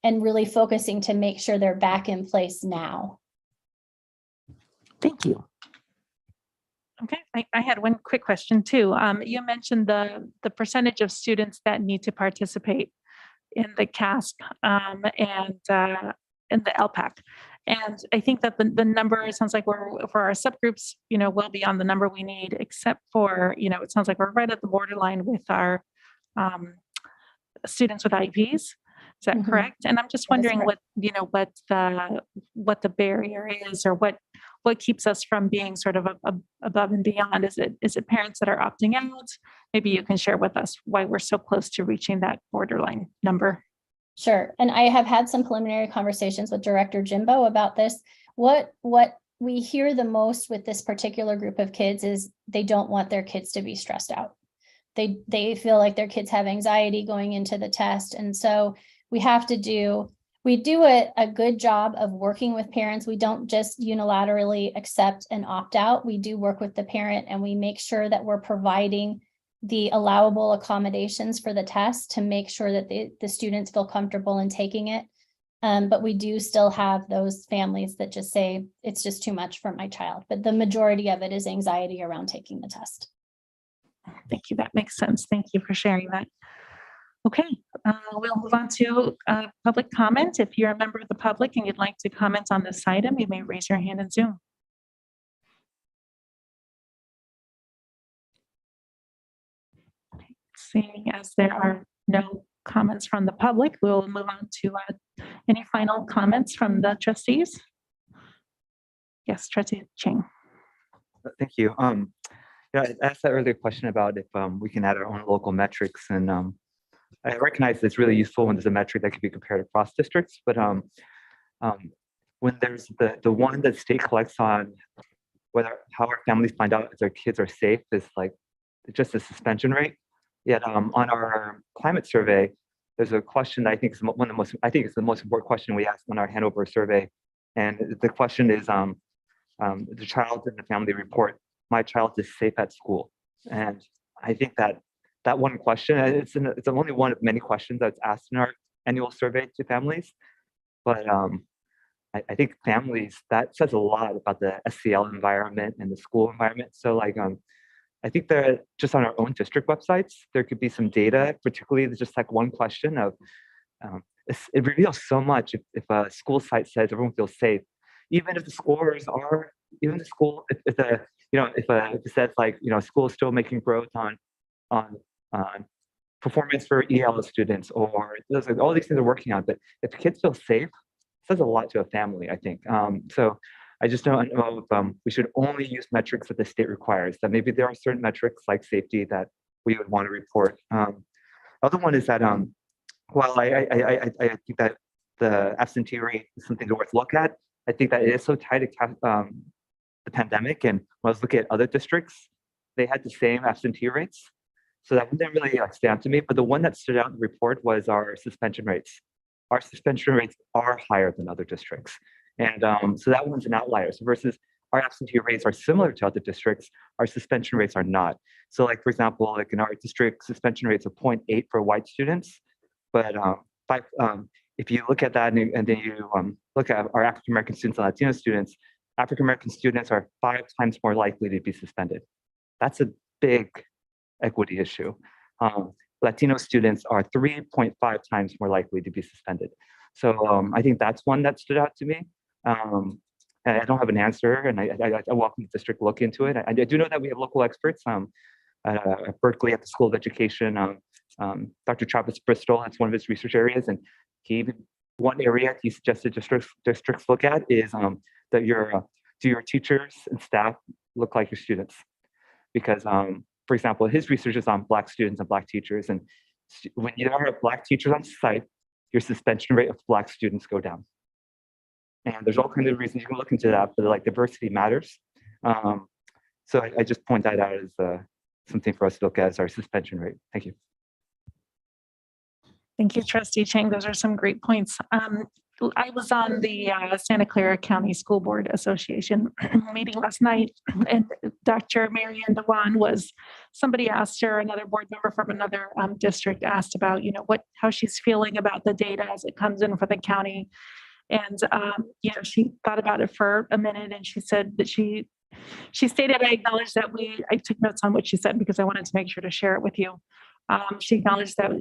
and really focusing to make sure they're back in place now. Thank you. Okay, I had one quick question too. You mentioned the percentage of students that need to participate in the CASP and in the LPAC. And I think that the number, it sounds like we're for our subgroups, well beyond the number we need, except for, it sounds like we're right at the borderline with our students with IEPs. Is that correct? And I'm just wondering what the barrier is, or what keeps us from being sort of above and beyond. Is it parents that are opting out? Maybe you can share with us why we're so close to reaching that borderline number. Sure. And I have had some preliminary conversations with Director Jimbo about this. What we hear the most with this particular group of kids is they don't want their kids to be stressed out. They feel like their kids have anxiety going into the test. And so we do a good job of working with parents. We don't just unilaterally accept and opt out. We do work with the parent and we make sure that we're providing the allowable accommodations for the test to make sure that the students feel comfortable in taking it. But we do still have those families that just say, it's just too much for my child. But the majority of it is anxiety around taking the test. Thank you. That makes sense. Thank you for sharing that. Okay, we'll move on to public comment. If you're a member of the public and you'd like to comment on this item, you may raise your hand in Zoom. Seeing as there are no comments from the public, we'll move on to any final comments from the trustees. Yes, trustee Chang. Thank you. I asked that earlier question about if we can add our own local metrics, and I recognize it's really useful when there's a metric that can be compared across districts, but when there's the one that state collects on how our families find out if their kids are safe is like just a suspension rate. Yet on our climate survey, there's a question that I think is the most important question we asked on our Hanover survey, and the question is the child in the family report, my child is safe at school. And I think that one question, it's only one of many questions that's asked in our annual survey to families. But I think families, that says a lot about the SCL environment and the school environment. So I think that just on our own district websites, there could be some data, particularly just like one question of, it reveals so much if a school site says everyone feels safe, even if the scores are, even the school, if it says like, school is still making growth on performance for EL students, or like all these things are working on, but if kids feel safe, it says a lot to a family, I think. So I just don't know if we should only use metrics that the state requires, that maybe there are certain metrics like safety that we would want to report. Other one is that while I think that the absentee rate is something to worth look at, I think that it is so tied to the pandemic. And when I was looking at other districts, they had the same absentee rates. So that one didn't really stand out to me. But the one that stood out in the report was our suspension rates. Our suspension rates are higher than other districts. And so that one's an outlier. So versus our absentee rates are similar to other districts, our suspension rates are not. So like, for example, like in our district, suspension rates of 0.8 for white students. But if you look at that and then you look at our African-American students and Latino students, African-American students are 5 times more likely to be suspended. That's a big equity issue. Latino students are 3.5 times more likely to be suspended. So I think that's one that stood out to me. And I don't have an answer, and I welcome the district look into it. I do know that we have local experts at Berkeley at the School of Education. Dr. Travis Bristol, that's one of his research areas, and one area he suggested districts look at is that do your teachers and staff look like your students? Because, for example, his research is on Black students and Black teachers, and when you have Black teachers on site, your suspension rate of Black students go down. And there's all kinds of reasons you can look into that, but like diversity matters. So I just point that out as something for us to look at as our suspension rate. Thank you. Thank you, Trustee Chang. Those are some great points. I was on the Santa Clara County School Board Association meeting last night, and Dr. Marianne Dewan somebody asked her, another board member from another district asked about, how she's feeling about the data as it comes in for the county. And, she thought about it for a minute, and she said that she stated, I acknowledge that I took notes on what she said because I wanted to make sure to share it with you. She acknowledged that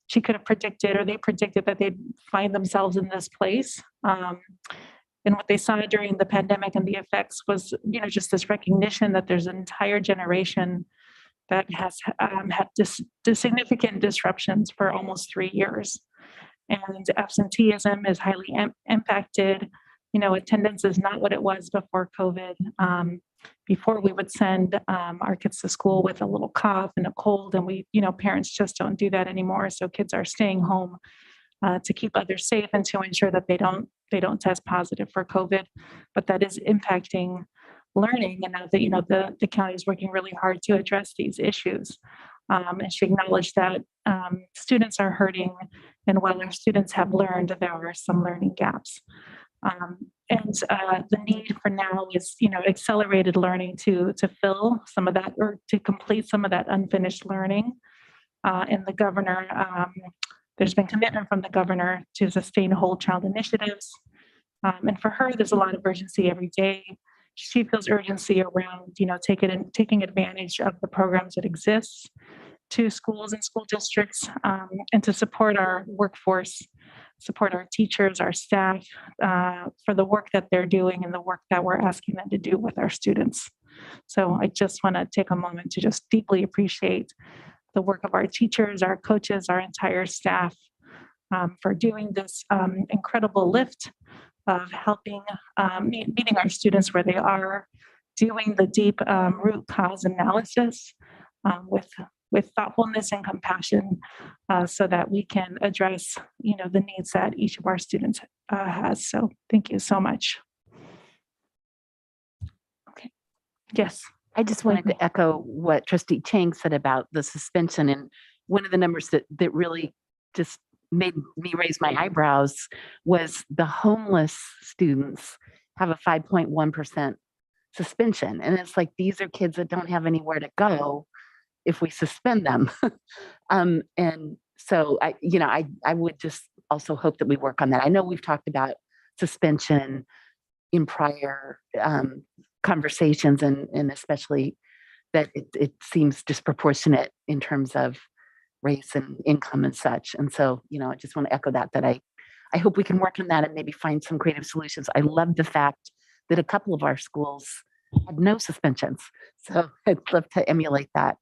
she could have predicted, or they predicted, that they'd find themselves in this place. And what they saw during the pandemic and the effects was, just this recognition that there's an entire generation that has had significant disruptions for almost 3 years. And absenteeism is highly impacted. Attendance is not what it was before COVID. Before, we would send our kids to school with a little cough and a cold, and parents just don't do that anymore. So kids are staying home to keep others safe and to ensure that they don't test positive for COVID. But that is impacting learning, and now that the county is working really hard to address these issues. And she acknowledged that students are hurting, and while our students have learned, there are some learning gaps. And the need for now is, accelerated learning to fill some of that, or to complete some of that unfinished learning. And the governor, there's been commitment from the governor to sustain whole child initiatives. And for her, there's a lot of urgency every day. She feels urgency around, taking advantage of the programs that exist to schools and school districts, and to support our workforce, support our teachers, our staff, for the work that they're doing and the work that we're asking them to do with our students. So I just want to take a moment to just deeply appreciate the work of our teachers, our coaches, our entire staff, for doing this incredible lift of helping meeting our students where they are, doing the deep root cause analysis with thoughtfulness and compassion, so that we can address, the needs that each of our students has. So thank you so much. Okay. Yes. I just wanted to echo what Trustee Chang said about the suspension. And one of the numbers that really just made me raise my eyebrows was the homeless students have a 5.1% suspension. And it's like, these are kids that don't have anywhere to go if we suspend them. And so I would just also hope that we work on that. I know we've talked about suspension in prior conversations, and especially that it seems disproportionate in terms of race and income and such. And so, I just want to echo that I hope we can work on that and maybe find some creative solutions. I love the fact that a couple of our schools had no suspensions. So I'd love to emulate that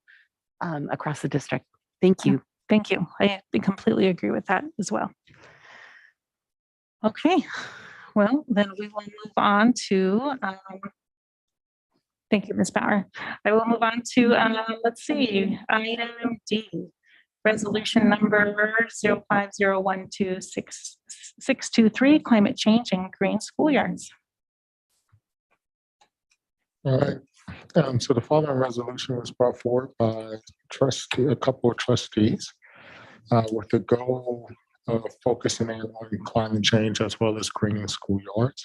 across the district. Thank you. Thank you. I completely agree with that as well. Okay, well, then we will move on to, thank you, Ms. Bauer. I will move on to, let's see, item D, Resolution number 05012623, climate change and green schoolyards. All right. So the following resolution was brought forward by a couple of trustees with the goal of focusing in on climate change as well as greening schoolyards.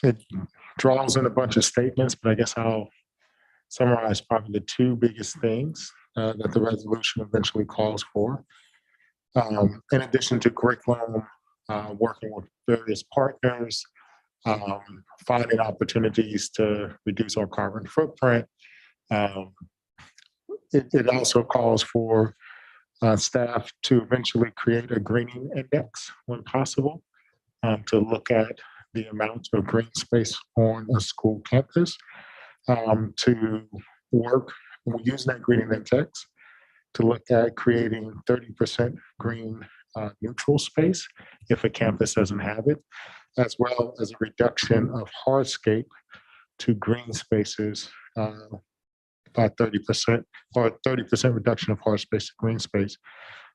It draws in a bunch of statements, but I guess I'll summarize probably the two biggest things that the resolution eventually calls for. In addition to curriculum, working with various partners, finding opportunities to reduce our carbon footprint. It also calls for staff to eventually create a greening index when possible, to look at the amount of green space on a school campus, to work, and we use that greening index to look at creating 30% green neutral space if a campus doesn't have it, as well as a reduction of hardscape to green spaces by 30%, or 30% reduction of hard space to green space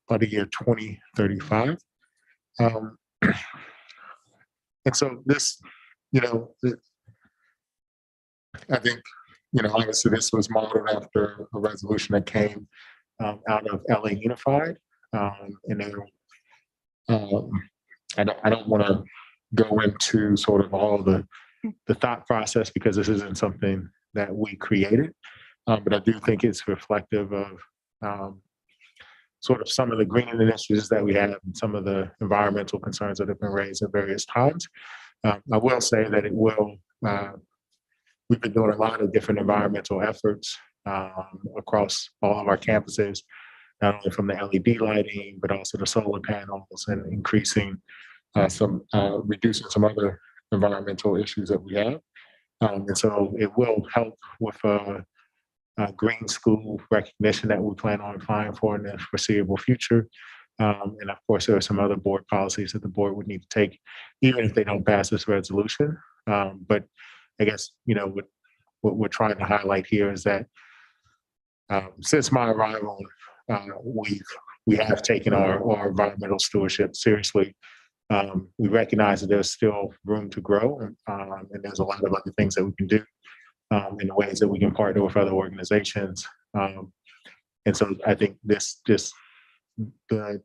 by the year 2035. And so this, I think, obviously this was modeled after a resolution that came out of LA Unified. And then I don't want to go into sort of all the thought process because this isn't something that we created, but I do think it's reflective of sort of some of the greening initiatives that we have and some of the environmental concerns that have been raised at various times. I will say that we've been doing a lot of different environmental efforts across all of our campuses, not only from the LED lighting, but also the solar panels and reducing some other environmental issues that we have. And so it will help with green school recognition that we plan on applying for in the foreseeable future. And of course, there are some other board policies that the board would need to take, even if they don't pass this resolution. But I guess, what we're trying to highlight here is that since my arrival, we have taken our environmental stewardship seriously. We recognize that there's still room to grow, and there's a lot of other things that we can do in ways that we can partner with other organizations. And so I think the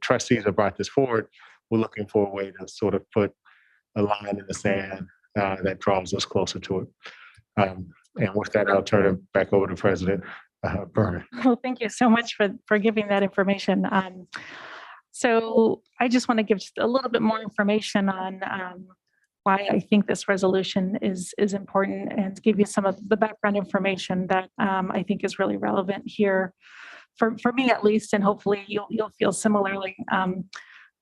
trustees have brought this forward. We're looking for a way to sort of put a line in the sand that draws us closer to it. And with that, I'll turn it back over to President Berman. Well, thank you so much for giving that information. So I just want to give just a little bit more information on why I think this resolution is important, and give you some of the background information that I think is really relevant here for me at least, and hopefully you'll feel similarly.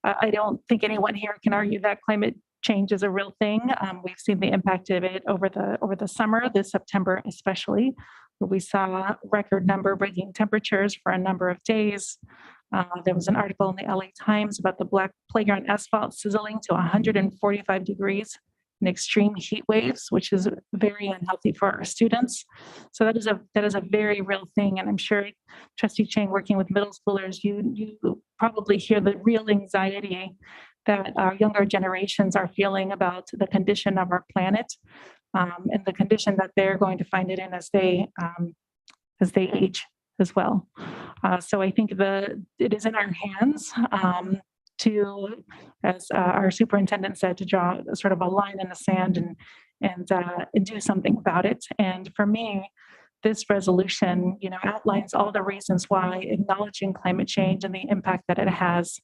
I don't think anyone here can argue that climate change is a real thing. We've seen the impact of it over the summer, this September especially, where we saw record number-breaking temperatures for a number of days. There was an article in the LA Times about the black playground asphalt sizzling to 145 degrees in extreme heat waves, which is very unhealthy for our students. So that is a very real thing. And I'm sure, Trustee Chang, working with middle schoolers, you probably hear the real anxiety that our younger generations are feeling about the condition of our planet, and the condition that they're going to find it in as they age as well. So I think it is in our hands to, as our superintendent said, to draw sort of a line in the sand and do something about it. And for me, this resolution, outlines all the reasons why acknowledging climate change and the impact that it has,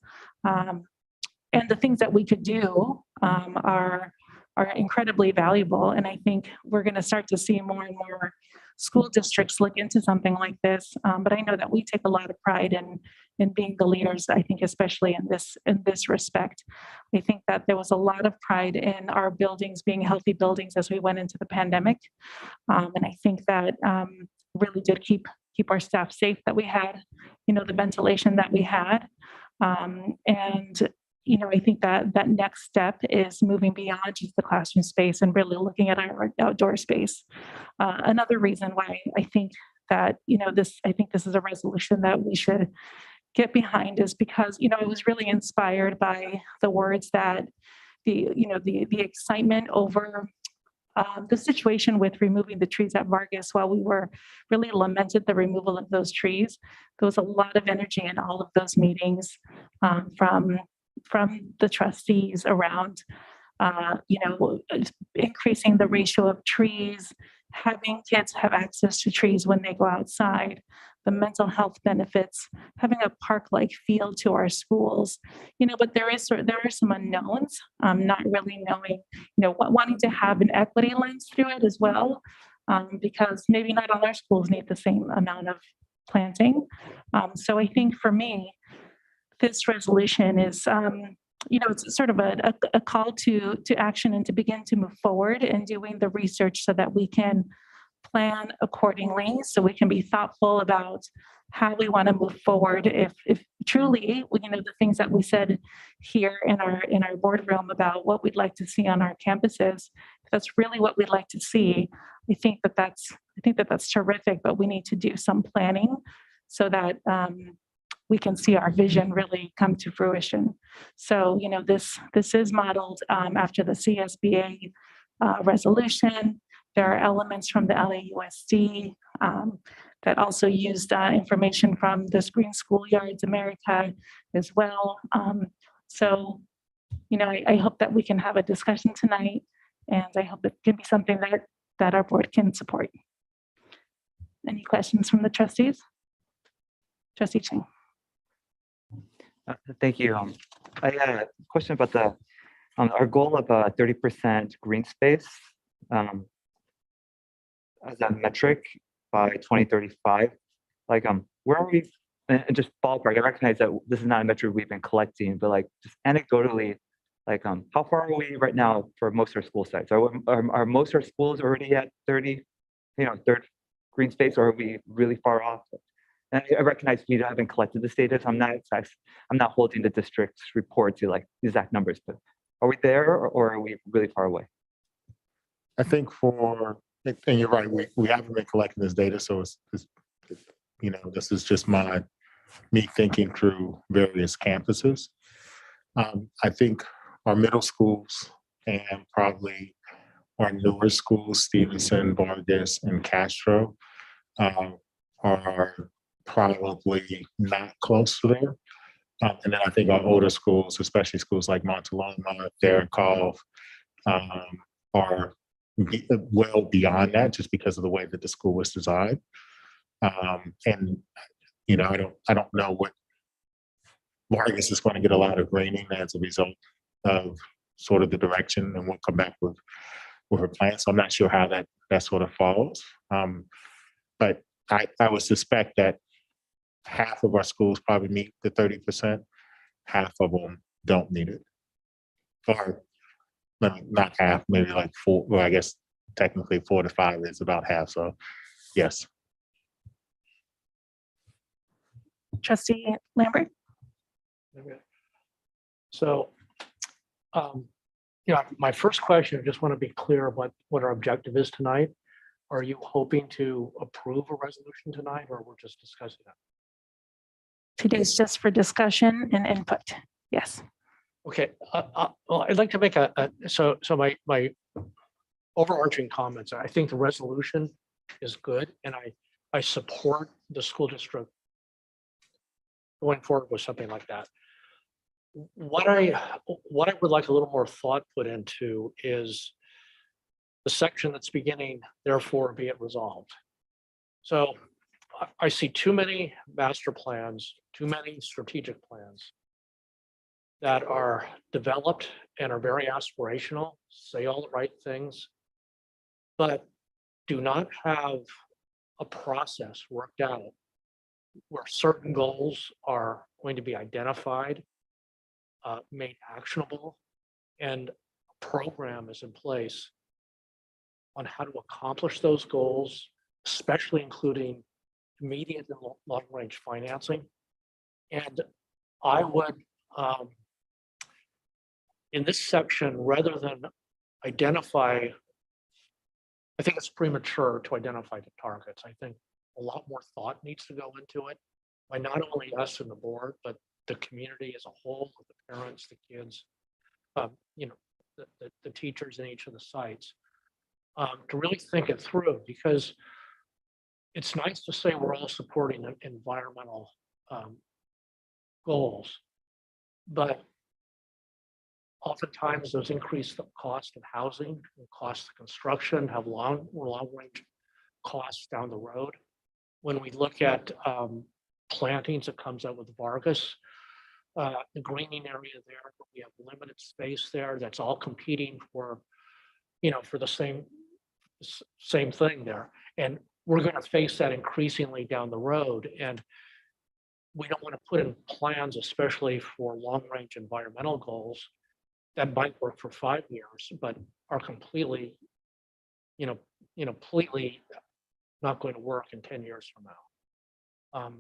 and the things that we could do are incredibly valuable. And I think we're going to start to see more and more school districts look into something like this. But I know that we take a lot of pride in being the leaders, I think, especially in this respect. I think that there was a lot of pride in our buildings being healthy buildings as we went into the pandemic. And I think that really did keep our staff safe, that we had, the ventilation that we had. And I think that next step is moving beyond just the classroom space and really looking at our outdoor space. Another reason why I think that, I think this is a resolution that we should get behind, is because, I was really inspired by the words that the excitement over the situation with removing the trees at Vargas. While we were really lamented the removal of those trees, there was a lot of energy in all of those meetings from the trustees around, increasing the ratio of trees, having kids have access to trees when they go outside, the mental health benefits, having a park-like feel to our schools, but there are some unknowns, not really knowing, wanting to have an equity lens through it as well, because maybe not all our schools need the same amount of planting. So I think for me, this resolution is, it's sort of a call to action and to begin to move forward and doing the research so that we can plan accordingly, so we can be thoughtful about how we want to move forward. If truly, the things that we said here in our boardroom about what we'd like to see on our campuses, if that's really what we'd like to see, I think that's terrific. But we need to do some planning so that we can see our vision really come to fruition. So, this is modeled after the CSBA resolution. There are elements from the LAUSD that also used information from the Green Schoolyards America as well. So, I hope that we can have a discussion tonight, and I hope it can be something that our board can support. Any questions from the trustees? Trustee Chang. Thank you. I had a question about our goal of 30% green space as a metric by 2035. Where are we? And just ballpark. I recognize that this is not a metric we've been collecting, but just anecdotally, how far are we right now for most of our school sites? Are most of our schools already at 30, third green space, or are we really far off? And I recognize we haven't collected this data, so I'm not holding the district's report to exact numbers, but are we there, or are we really far away? I think and you're right, we haven't been collecting this data, so it's this is just me thinking through various campuses. I think our middle schools and probably our newer schools, Stevenson, Vargas, and Castro, are probably not close to there. And then I think our older schools, especially schools like Montalona, Derrickoff, are well beyond that, just because of the way that the school was designed. And I don't know what Vargas is going to get a lot of grading as a result of sort of the direction, and we'll come back with her plan. So I'm not sure how that sort of falls. But I would suspect that half of our schools probably meet the 30%, half of them don't meet it. Or not half, maybe like 4, well, I guess technically 4 to 5 is about half. So yes. Trustee Lambert. Okay. So, my first question, I just want to be clear what our objective is tonight. Are you hoping to approve a resolution tonight, or we're just discussing it? Today's just for discussion and input. Yes. Okay. Well, I'd like to make so my overarching comments. I think the resolution is good, and I support the school district going forward with something like that. What I would like a little more thought put into is the section that's beginning, therefore be it resolved. So I see too many master plans, too many strategic plans that are developed and are very aspirational, say all the right things, but do not have a process worked out where certain goals are going to be identified, made actionable, and a program is in place on how to accomplish those goals, especially including immediate and long-range financing. And I would, in this section, rather than identify, I think it's premature to identify the targets. I think a lot more thought needs to go into it by not only us and the board, but the community as a whole, the parents, the kids, you know, the teachers in each of the sites, to really think it through, because it's nice to say we're all supporting environmental goals, but oftentimes those increase the cost of housing and cost of construction, have long range costs down the road. When we look at plantings that comes out with Vargas, the greening area there, we have limited space there that's all competing for, you know, for the same thing there. And we're going to face that increasingly down the road. And we don't want to put in plans, especially for long range environmental goals that might work for 5 years, but are completely, completely not going to work in 10 years from now.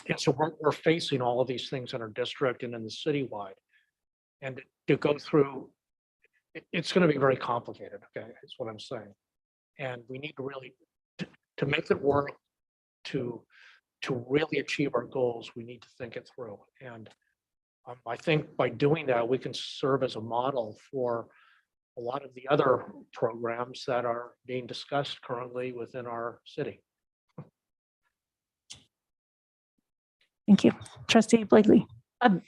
And so we're facing all of these things in our district and in the citywide. And to go through, it's going to be very complicated, okay, is what I'm saying. And we need to really, to make it work, to really achieve our goals, we need to think it through. And I think by doing that, we can serve as a model for a lot of the other programs that are being discussed currently within our city. Thank you. Trustee Blakely. I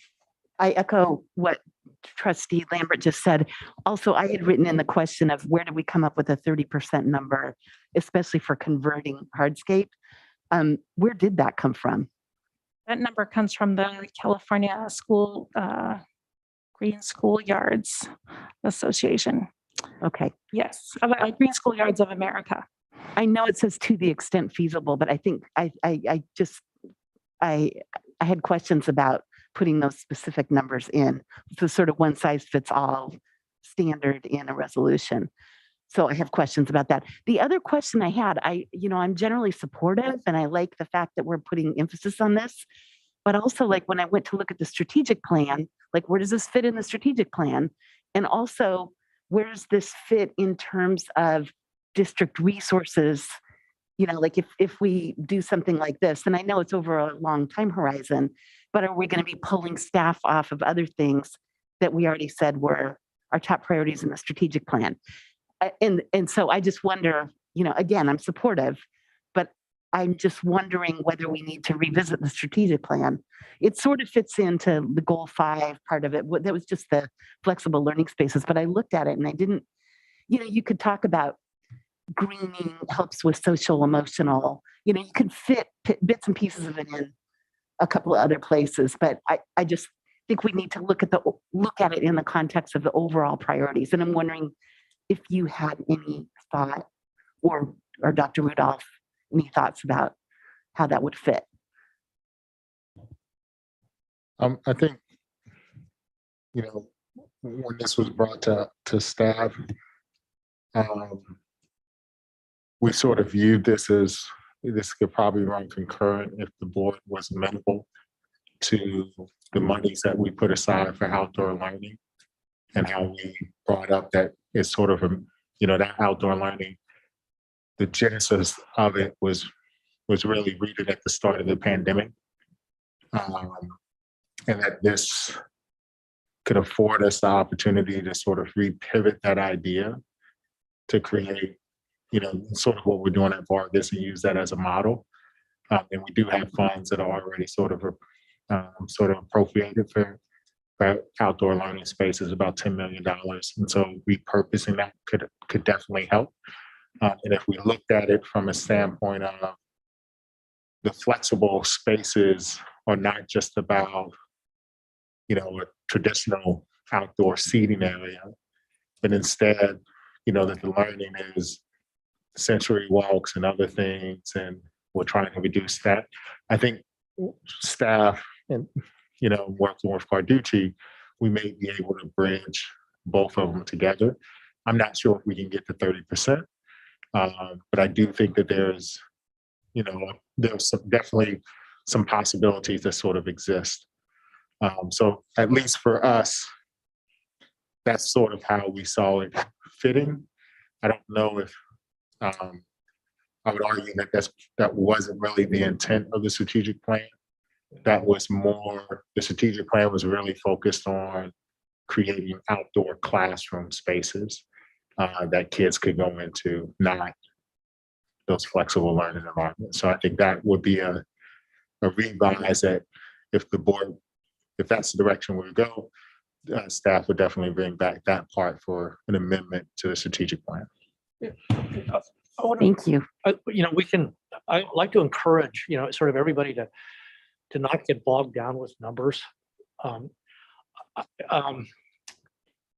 echo what Trustee Lambert just said. Also, I had written in the question of where do we come up with a 30% number, especially for converting hardscape? Where did that come from? That number comes from the California Green Schoolyards Association. Okay. Yes, Green Schoolyards of America. I know it says to the extent feasible, but I think I had questions about putting those specific numbers in. So sort of one size fits all standard in a resolution. So I have questions about that. The other question I had, I'm generally supportive and I like the fact that we're putting emphasis on this, but also like when I went to look at the strategic plan, like where does this fit in the strategic plan? And also where does this fit in terms of district resources? You know, like if we do something like this, and I know it's over a long time horizon, but are we going to be pulling staff off of other things that we already said were our top priorities in the strategic plan? And so I just wonder, again, I'm supportive, but I'm just wondering whether we need to revisit the strategic plan. It sort of fits into the goal 5 part of it. That was just the flexible learning spaces, but I looked at it and I didn't, you could talk about greening helps with social emotional, you could fit bits and pieces of it in a couple of other places, but I just think we need to look at it in the context of the overall priorities. And I'm wondering if you had any thought, or Dr. Rudolph, any thoughts about how that would fit? I think, when this was brought to staff, we sort of viewed this as this could probably run concurrent if the board was amenable to the monies that we put aside for outdoor learning, and how we brought up that it's sort of that outdoor learning, the genesis of it was really rooted at the start of the pandemic, and that this could afford us the opportunity to sort of repivot that idea to create, sort of what we're doing at Vargas and use that as a model. And we do have funds that are already sort of appropriated for outdoor learning spaces, about $10 million. And so repurposing that could definitely help. And if we looked at it from a standpoint of the flexible spaces are not just about, a traditional outdoor seating area, but instead, that the learning is sensory walks and other things, and we're trying to reduce that. I think staff and, working with Carducci, we may be able to bridge both of them together. I'm not sure if we can get to 30%, but I do think that there's definitely some possibilities that sort of exist. So at least for us, that's sort of how we saw it fitting. I don't know if I would argue that that wasn't really the intent of the strategic plan. That was more, the strategic plan was really focused on creating outdoor classroom spaces that kids could go into, not those flexible learning environments. So I think that would be a revise that if the board, if that's the direction we go, staff would definitely bring back that part for an amendment to the strategic plan. Thank you. You know, I like to encourage, you know, sort of everybody to not get bogged down with numbers.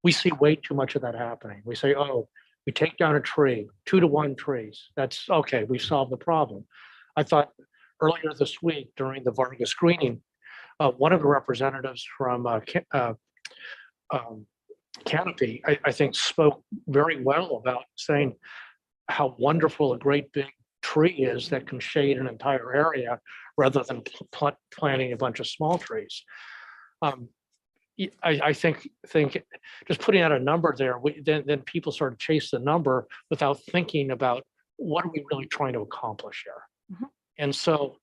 We see way too much of that happening. We say, oh, we take down a tree, 2-to-1 trees. That's okay, we solved the problem. I thought earlier this week during the Vargas screening, one of the representatives from Canopy, I think spoke very well about saying how wonderful a great big tree is that can shade an entire area rather than planting a bunch of small trees. I think just putting out a number there, then people sort of chase the number without thinking about what are we really trying to accomplish here. Mhm. And so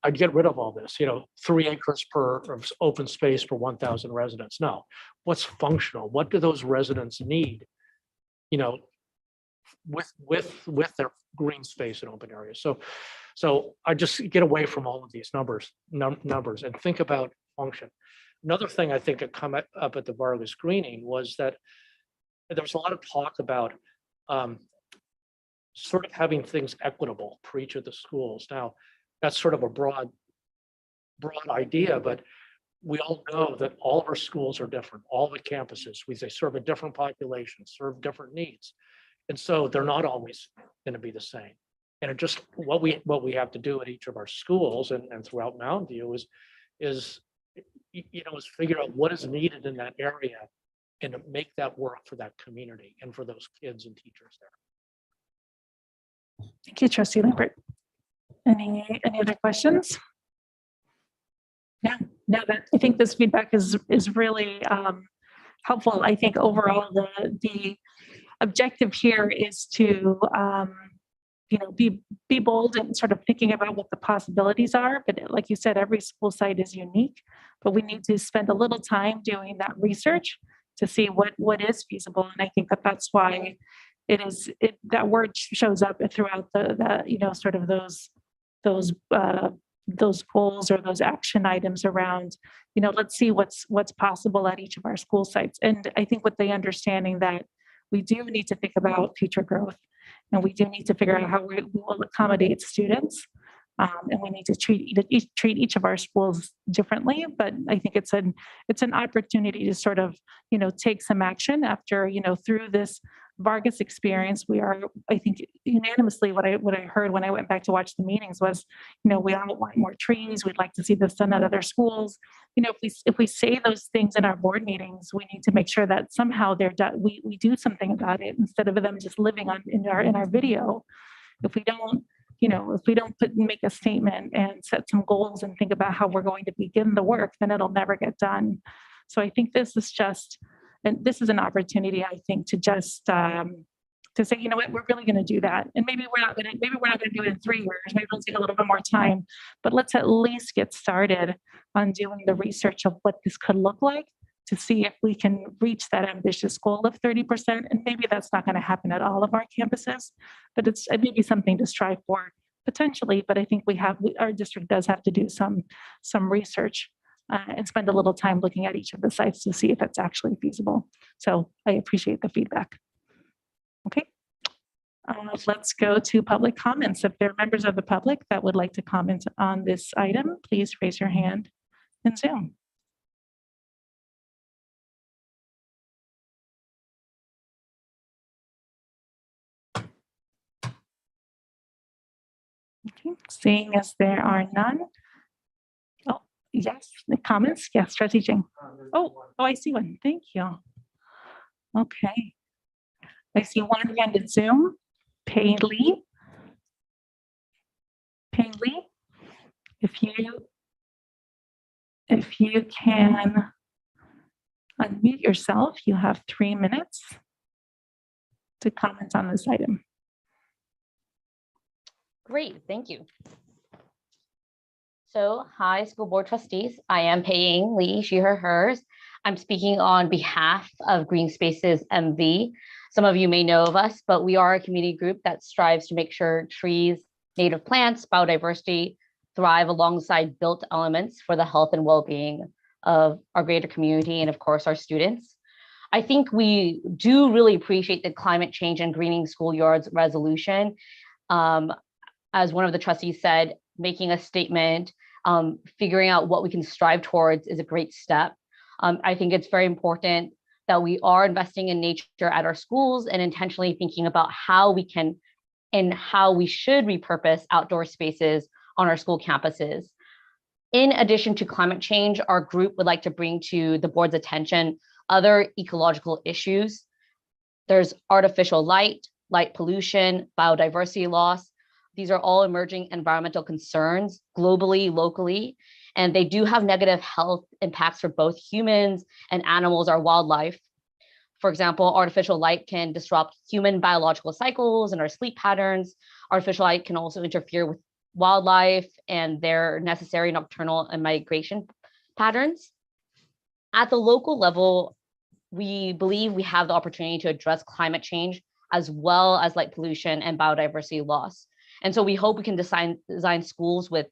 I'd get rid of all this, you know, 3 acres per of open space for 1,000 residents. No, what's functional? What do those residents need? You know, with their green space and open areas. So I just get away from all of these numbers and think about function. Another thing I think had come up at the Vargas screening was that there was a lot of talk about sort of having things equitable for each of the schools. Now, that's sort of a broad idea, but we all know that all of our schools are different, all the campuses, they serve a different population, serve different needs. And so they're not always going to be the same. And it just, what we have to do at each of our schools and throughout Mountain View is figure out what is needed in that area and to make that work for that community and for those kids and teachers there. Thank you, Trustee Lambert. Any other questions? Yeah, no, I think this feedback is really helpful. I think overall the objective here is to be bold and sort of thinking about what the possibilities are. But like you said, every school site is unique, but we need to spend a little time doing that research to see what is feasible. And I think that's why that word shows up throughout the sort of those goals or those action items around, let's see what's possible at each of our school sites. And I think with the understanding that we do need to think about future growth, and we do need to figure out how we will accommodate students, and we need to treat each of our schools differently. But I think it's an opportunity to sort of take some action after through this Vargas experience. We are, I think, unanimously what I heard when I went back to watch the meetings was, we all want more trees. We'd like to see this done at other schools. If we say those things in our board meetings, we need to make sure that somehow they're done. We do something about it instead of them just living in our video. If we don't, make a statement and set some goals and think about how we're going to begin the work, then it'll never get done. So I think this is an opportunity, I think, to just to say, we're really going to do that. And maybe we're not going to do it in 3 years. Maybe it'll take a little bit more time, but let's at least get started on doing the research of what this could look like to see if we can reach that ambitious goal of 30%. And maybe that's not going to happen at all of our campuses, but it may be something to strive for potentially. But I think our district does have to do some research and spend a little time looking at each of the sites to see if it's actually feasible. So I appreciate the feedback. Okay. Let's go to public comments. If there are members of the public that would like to comment on this item, please raise your hand in Zoom. Okay. Seeing as there are none. Oh, yes, the comments. Yes, Trustee Jing. Oh, I see one. Thank you. Okay. I see one hand in Zoom. Pei Lee. If you can unmute yourself, you have 3 minutes to comment on this item. Great, thank you. So, hi, school board trustees. I am Pei Ying Lee, she, her, hers. I'm speaking on behalf of Green Spaces MV. Some of you may know of us, but we are a community group that strives to make sure trees, native plants, biodiversity thrive alongside built elements for the health and well-being of our greater community and, of course, our students. I think we do really appreciate the climate change and greening schoolyards resolution. As one of the trustees said, making a statement, figuring out what we can strive towards is a great step. I think it's very important that we are investing in nature at our schools and intentionally thinking about how we can and how we should repurpose outdoor spaces on our school campuses. In addition to climate change, our group would like to bring to the board's attention other ecological issues. There's artificial light, light pollution, biodiversity loss. These are all emerging environmental concerns globally, locally, and they do have negative health impacts for both humans and animals or wildlife. For example, artificial light can disrupt human biological cycles and our sleep patterns. Artificial light can also interfere with wildlife and their necessary nocturnal and migration patterns. At the local level, we believe we have the opportunity to address climate change as well as light pollution and biodiversity loss. And so we hope we can design schools with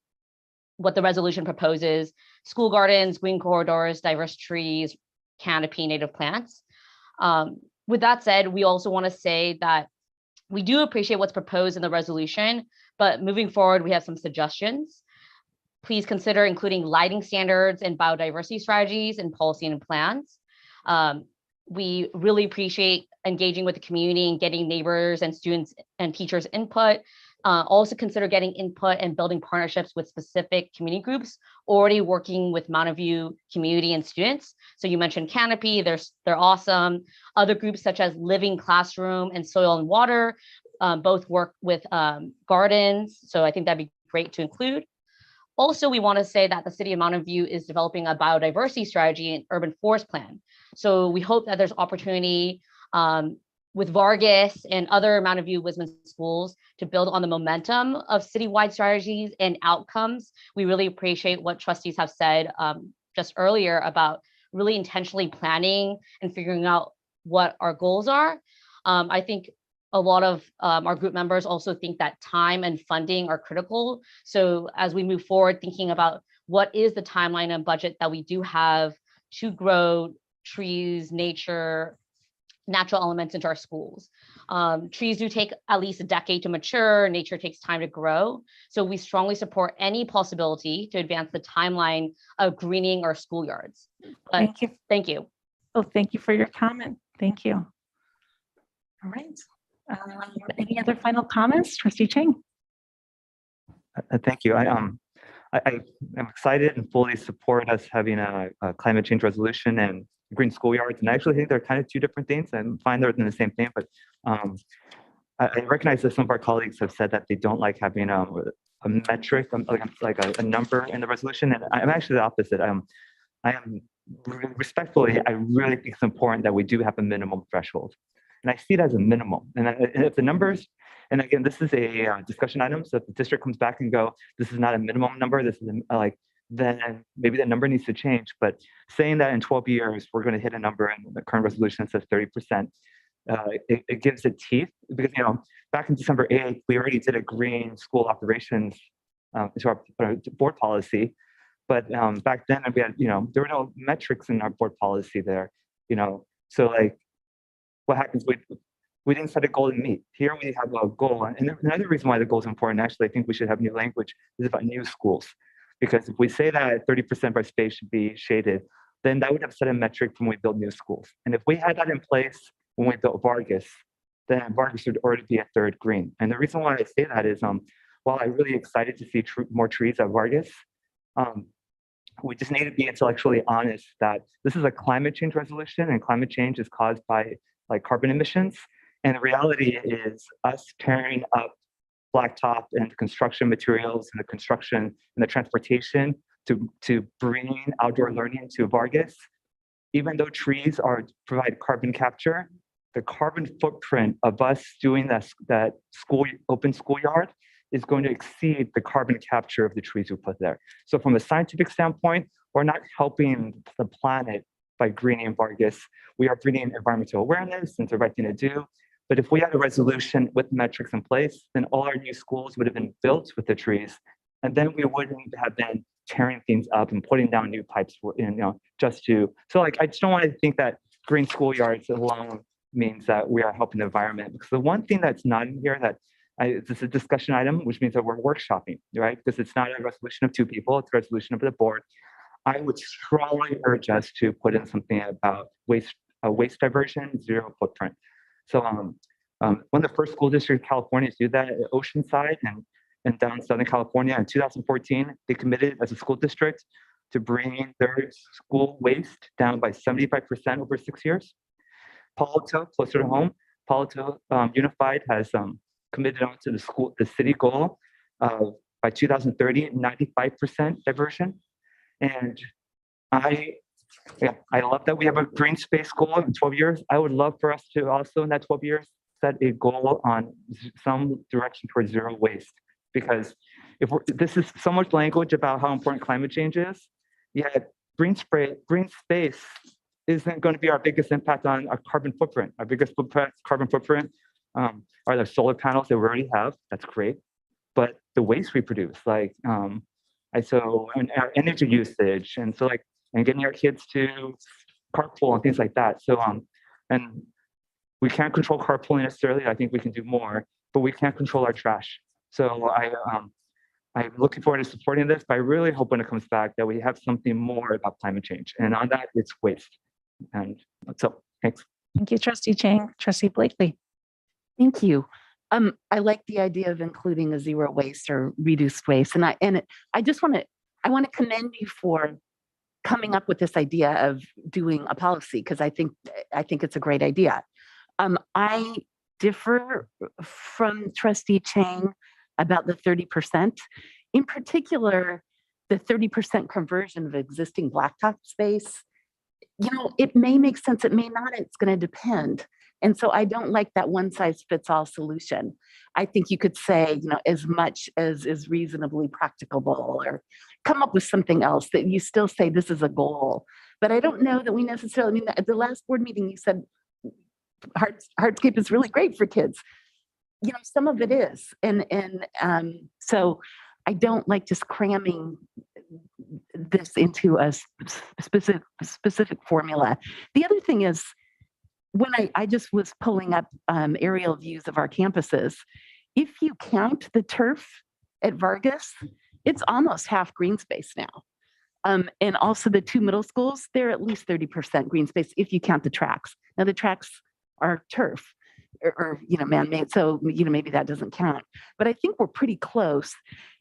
what the resolution proposes: school gardens, green corridors, diverse trees, canopy, native plants. With that said, we also want to say that we do appreciate what's proposed in the resolution, but moving forward, we have some suggestions. Please consider including lighting standards and biodiversity strategies in policy and plans. We really appreciate engaging with the community and getting neighbors and students and teachers input. Also consider getting input and building partnerships with specific community groups already working with Mountain View community and students. So you mentioned Canopy, they're awesome. Other groups such as Living Classroom and Soil and Water both work with gardens. So I think that'd be great to include. Also, we want to say that the city of Mountain View is developing a biodiversity strategy and urban forest plan. So we hope that there's opportunity with Vargas and other Mountain View Wisdom schools to build on the momentum of citywide strategies and outcomes. We really appreciate what trustees have said just earlier about really intentionally planning and figuring out what our goals are. I think a lot of our group members also think that time and funding are critical. So as we move forward, thinking about what is the timeline and budget that we do have to grow trees, nature, natural elements into our schools. Trees do take at least a decade to mature, nature takes time to grow. So we strongly support any possibility to advance the timeline of greening our schoolyards. Thank you. Thank you. Oh, thank you for your comment. Thank you. All right. Any other final comments, Trustee Chang? Thank you. I am excited and fully support us having a climate change resolution and green schoolyards. And I actually think they're kind of two different things. I'm fine they're in the same thing, but I recognize that some of our colleagues have said that they don't like having a metric, like a number in the resolution. And I'm actually the opposite. I am respectfully, I really think it's important that we do have a minimum threshold. And I see it as a minimum. And if the numbers, and again, this is a discussion item. So if the district comes back and go, this is not a minimum number, this is then maybe the number needs to change. But saying that in 12 years, we're going to hit a number in the current resolution that says 30%, it gives it teeth. Because, back in December 8th, we already did a green school operations to our board policy. But back then, we had, there were no metrics in our board policy there, so what happens, we didn't set a goal to meet. Here we have a goal. And another reason why the goal is important, actually, I think we should have new language, is about new schools. Because if we say that 30% of our space should be shaded, then that would have set a metric when we build new schools. And if we had that in place when we built Vargas, then Vargas would already be a third green. And the reason why I say that is, while I'm really excited to see more trees at Vargas, we just need to be intellectually honest that this is a climate change resolution, and climate change is caused by carbon emissions. And the reality is us pairing up blacktop and construction materials and the construction and the transportation to bring outdoor learning to Vargas. Even though trees provide carbon capture, the carbon footprint of us doing that open schoolyard is going to exceed the carbon capture of the trees we put there. So from a scientific standpoint, we're not helping the planet by greening Vargas. We are bringing environmental awareness, and it's the right thing to do. But if we had a resolution with metrics in place, then all our new schools would have been built with the trees. And then we wouldn't have been tearing things up and putting down new pipes for, just to, so like, I just don't want to think that green schoolyards alone means that we are helping the environment. Because the one thing that's not in here that it's a discussion item, which means that we're workshopping, right? Because it's not a resolution of two people, it's a resolution of the board. I would strongly urge us to put in something about waste diversion, zero footprint. So one of the first school districts in California to do that at Oceanside and down Southern California in 2014, they committed as a school district to bringing their school waste down by 75% over 6 years. Palo Alto, closer to home, Palo Alto Unified has committed on to the city goal by 2030, 95% diversion. And I love that we have a green space goal in 12 years. I would love for us to also in that 12 years set a goal on some direction towards zero waste. Because this is so much language about how important climate change is, yet green space isn't going to be our biggest impact on our carbon footprint. Our biggest carbon footprint are the solar panels that we already have. That's great. But the waste we produce, and our energy usage, and getting our kids to carpool and things like that. So, and we can't control carpooling necessarily. I think we can do more, but we can't control our trash. So I'm looking forward to supporting this, but I really hope when it comes back that we have something more about climate change. And on that, it's waste. And so, thanks. Thank you, Trustee Chang. Trustee Blakely. Thank you. I like the idea of including a zero waste or reduced waste. And I want to commend you for coming up with this idea of doing a policy, because I think it's a great idea. I differ from Trustee Chang about the 30%. In particular, the 30% conversion of existing blacktop space. It may make sense, it may not, it's going to depend. And so I don't like that one size fits all solution. I think you could say, as much as is reasonably practicable, or come up with something else that you still say this is a goal. But I don't know that we necessarily, at the last board meeting, you said hardscape is really great for kids. Some of it is. And so I don't like just cramming this into a specific formula. The other thing is, when I just was pulling up aerial views of our campuses, if you count the turf at Vargas, it's almost half green space now. And also the two middle schools, they're at least 30% green space if you count the tracks. Now the tracks are turf or man-made, so maybe that doesn't count. But I think we're pretty close.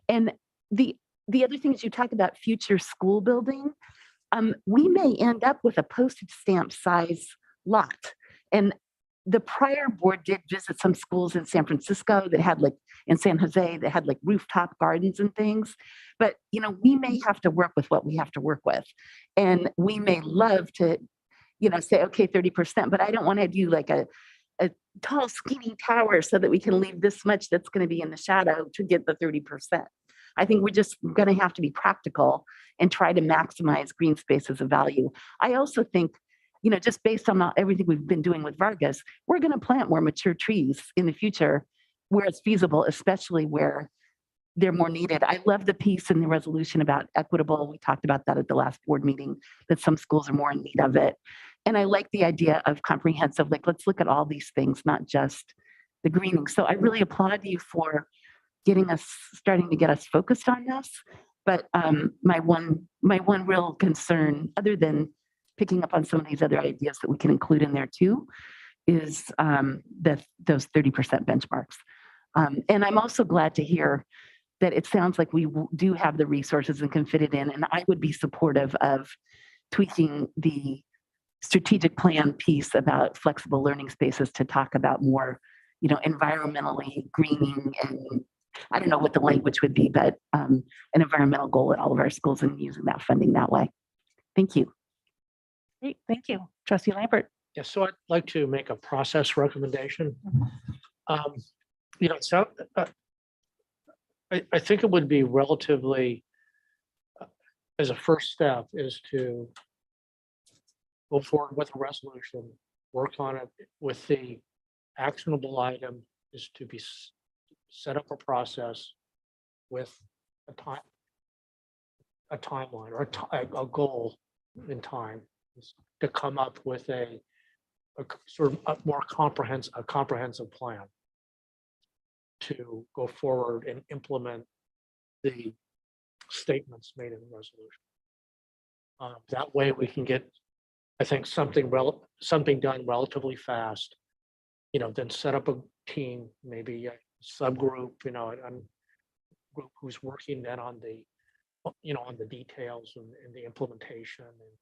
And the other thing is, you talk about future school building. We may end up with a postage stamp size lot. And the prior board did visit some schools in San Francisco that had in San Jose that had rooftop gardens and things. But, we may have to work with what we have to work with. And we may love to, say, okay, 30%, but I don't want to do a tall, skinny tower so that we can leave this much that's going to be in the shadow to get the 30%. I think we're just going to have to be practical and try to maximize green space as a value. I also think, just based on everything we've been doing with Vargas, we're going to plant more mature trees in the future where it's feasible, especially where they're more needed. I love the piece in the resolution about equitable. We talked about that at the last board meeting, that some schools are more in need of it. And I like the idea of comprehensive, let's look at all these things, not just the greening. So I really applaud you for starting to get us focused on this. But my one real concern, other than picking up on some of these other ideas that we can include in there too, is those 30% benchmarks. And I'm also glad to hear that it sounds like we do have the resources and can fit it in. And I would be supportive of tweaking the strategic plan piece about flexible learning spaces to talk about more, environmentally greening, and I don't know what the language would be, but an environmental goal at all of our schools and using that funding that way. Thank you. Great, thank you. Trustee Lambert. Yeah, so I'd like to make a process recommendation. I think it would be relatively, as a first step, is to go forward with a resolution, work on it with the actionable item is to be set up a process with a timeline or a goal in time to come up with a sort of a more comprehensive plan to go forward and implement the statements made in the resolution. That way we can get, I think, something done relatively fast, then set up a team, maybe a subgroup, a group who's working then on the, on the details and the implementation and,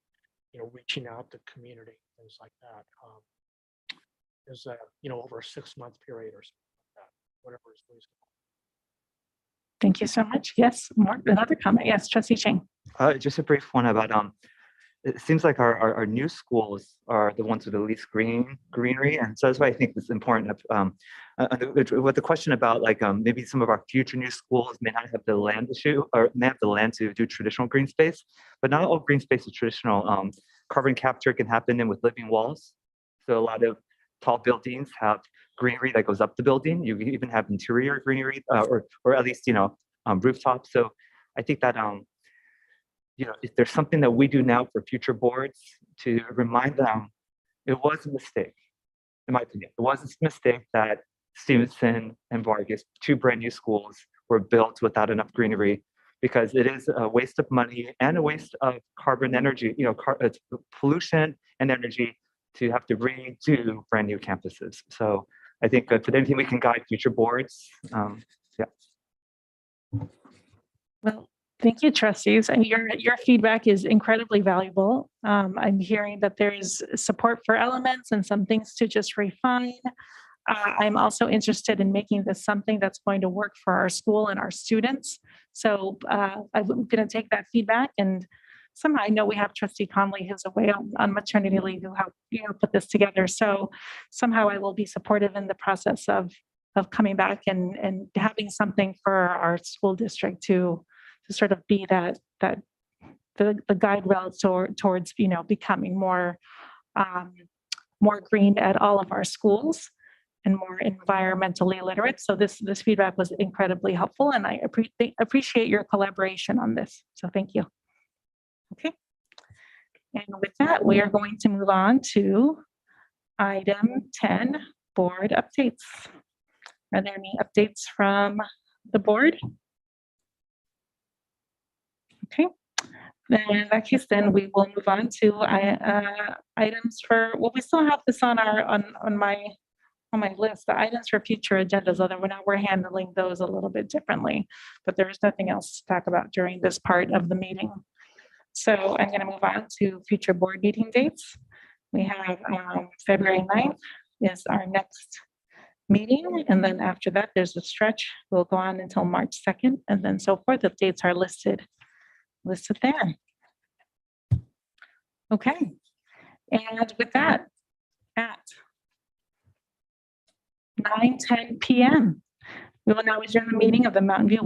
reaching out to community, things like that. Is over a 6-month period or something like that, whatever is reasonable. Thank you so much. Yes, another comment. Yes, Trustee Chang. Just a brief one about it seems like our new schools are the ones with the least greenery, and so that's why I think it's important. With the question about maybe some of our future new schools may not have the land issue or may have the land to do traditional green space, but not all green space is traditional. Carbon capture can happen in with living walls, so a lot of tall buildings have greenery that goes up the building. You even have interior greenery, or at least rooftops. So I think that if there's something that we do now for future boards to remind them, it was a mistake, in my opinion. It was a mistake that Stevenson and Vargas, 2 brand new schools, were built without enough greenery, because it is a waste of money and a waste of carbon energy, it's pollution and energy to have to redo brand new campuses. So I think if there's anything we can guide future boards, yeah. Well, thank you, trustees. And your feedback is incredibly valuable. I'm hearing that there's support for elements and some things to just refine. I'm also interested in making this something that's going to work for our school and our students. So I'm going to take that feedback, and somehow I know we have Trustee Conley who's away on maternity leave who helped put this together. So somehow I will be supportive in the process of coming back and having something for our school district to sort of be the guide rail towards becoming more green at all of our schools and more environmentally literate. So this feedback was incredibly helpful, and I appreciate your collaboration on this. So thank you. Okay. And with that, we are going to move on to item 10, board updates. Are there any updates from the board? Okay. Then in that case, then we will move on to items for, well, we still have this on my list, the items for future agendas, although we're handling those a little bit differently, but there's nothing else to talk about during this part of the meeting. So I'm going to move on to future board meeting dates. We have February 9th is our next meeting, and then after that there's a stretch. We'll go on until March 2nd, and then so forth. The dates are listed there. Okay, and with that, at 9:10 p.m. we will now adjourn the meeting of the Mountain View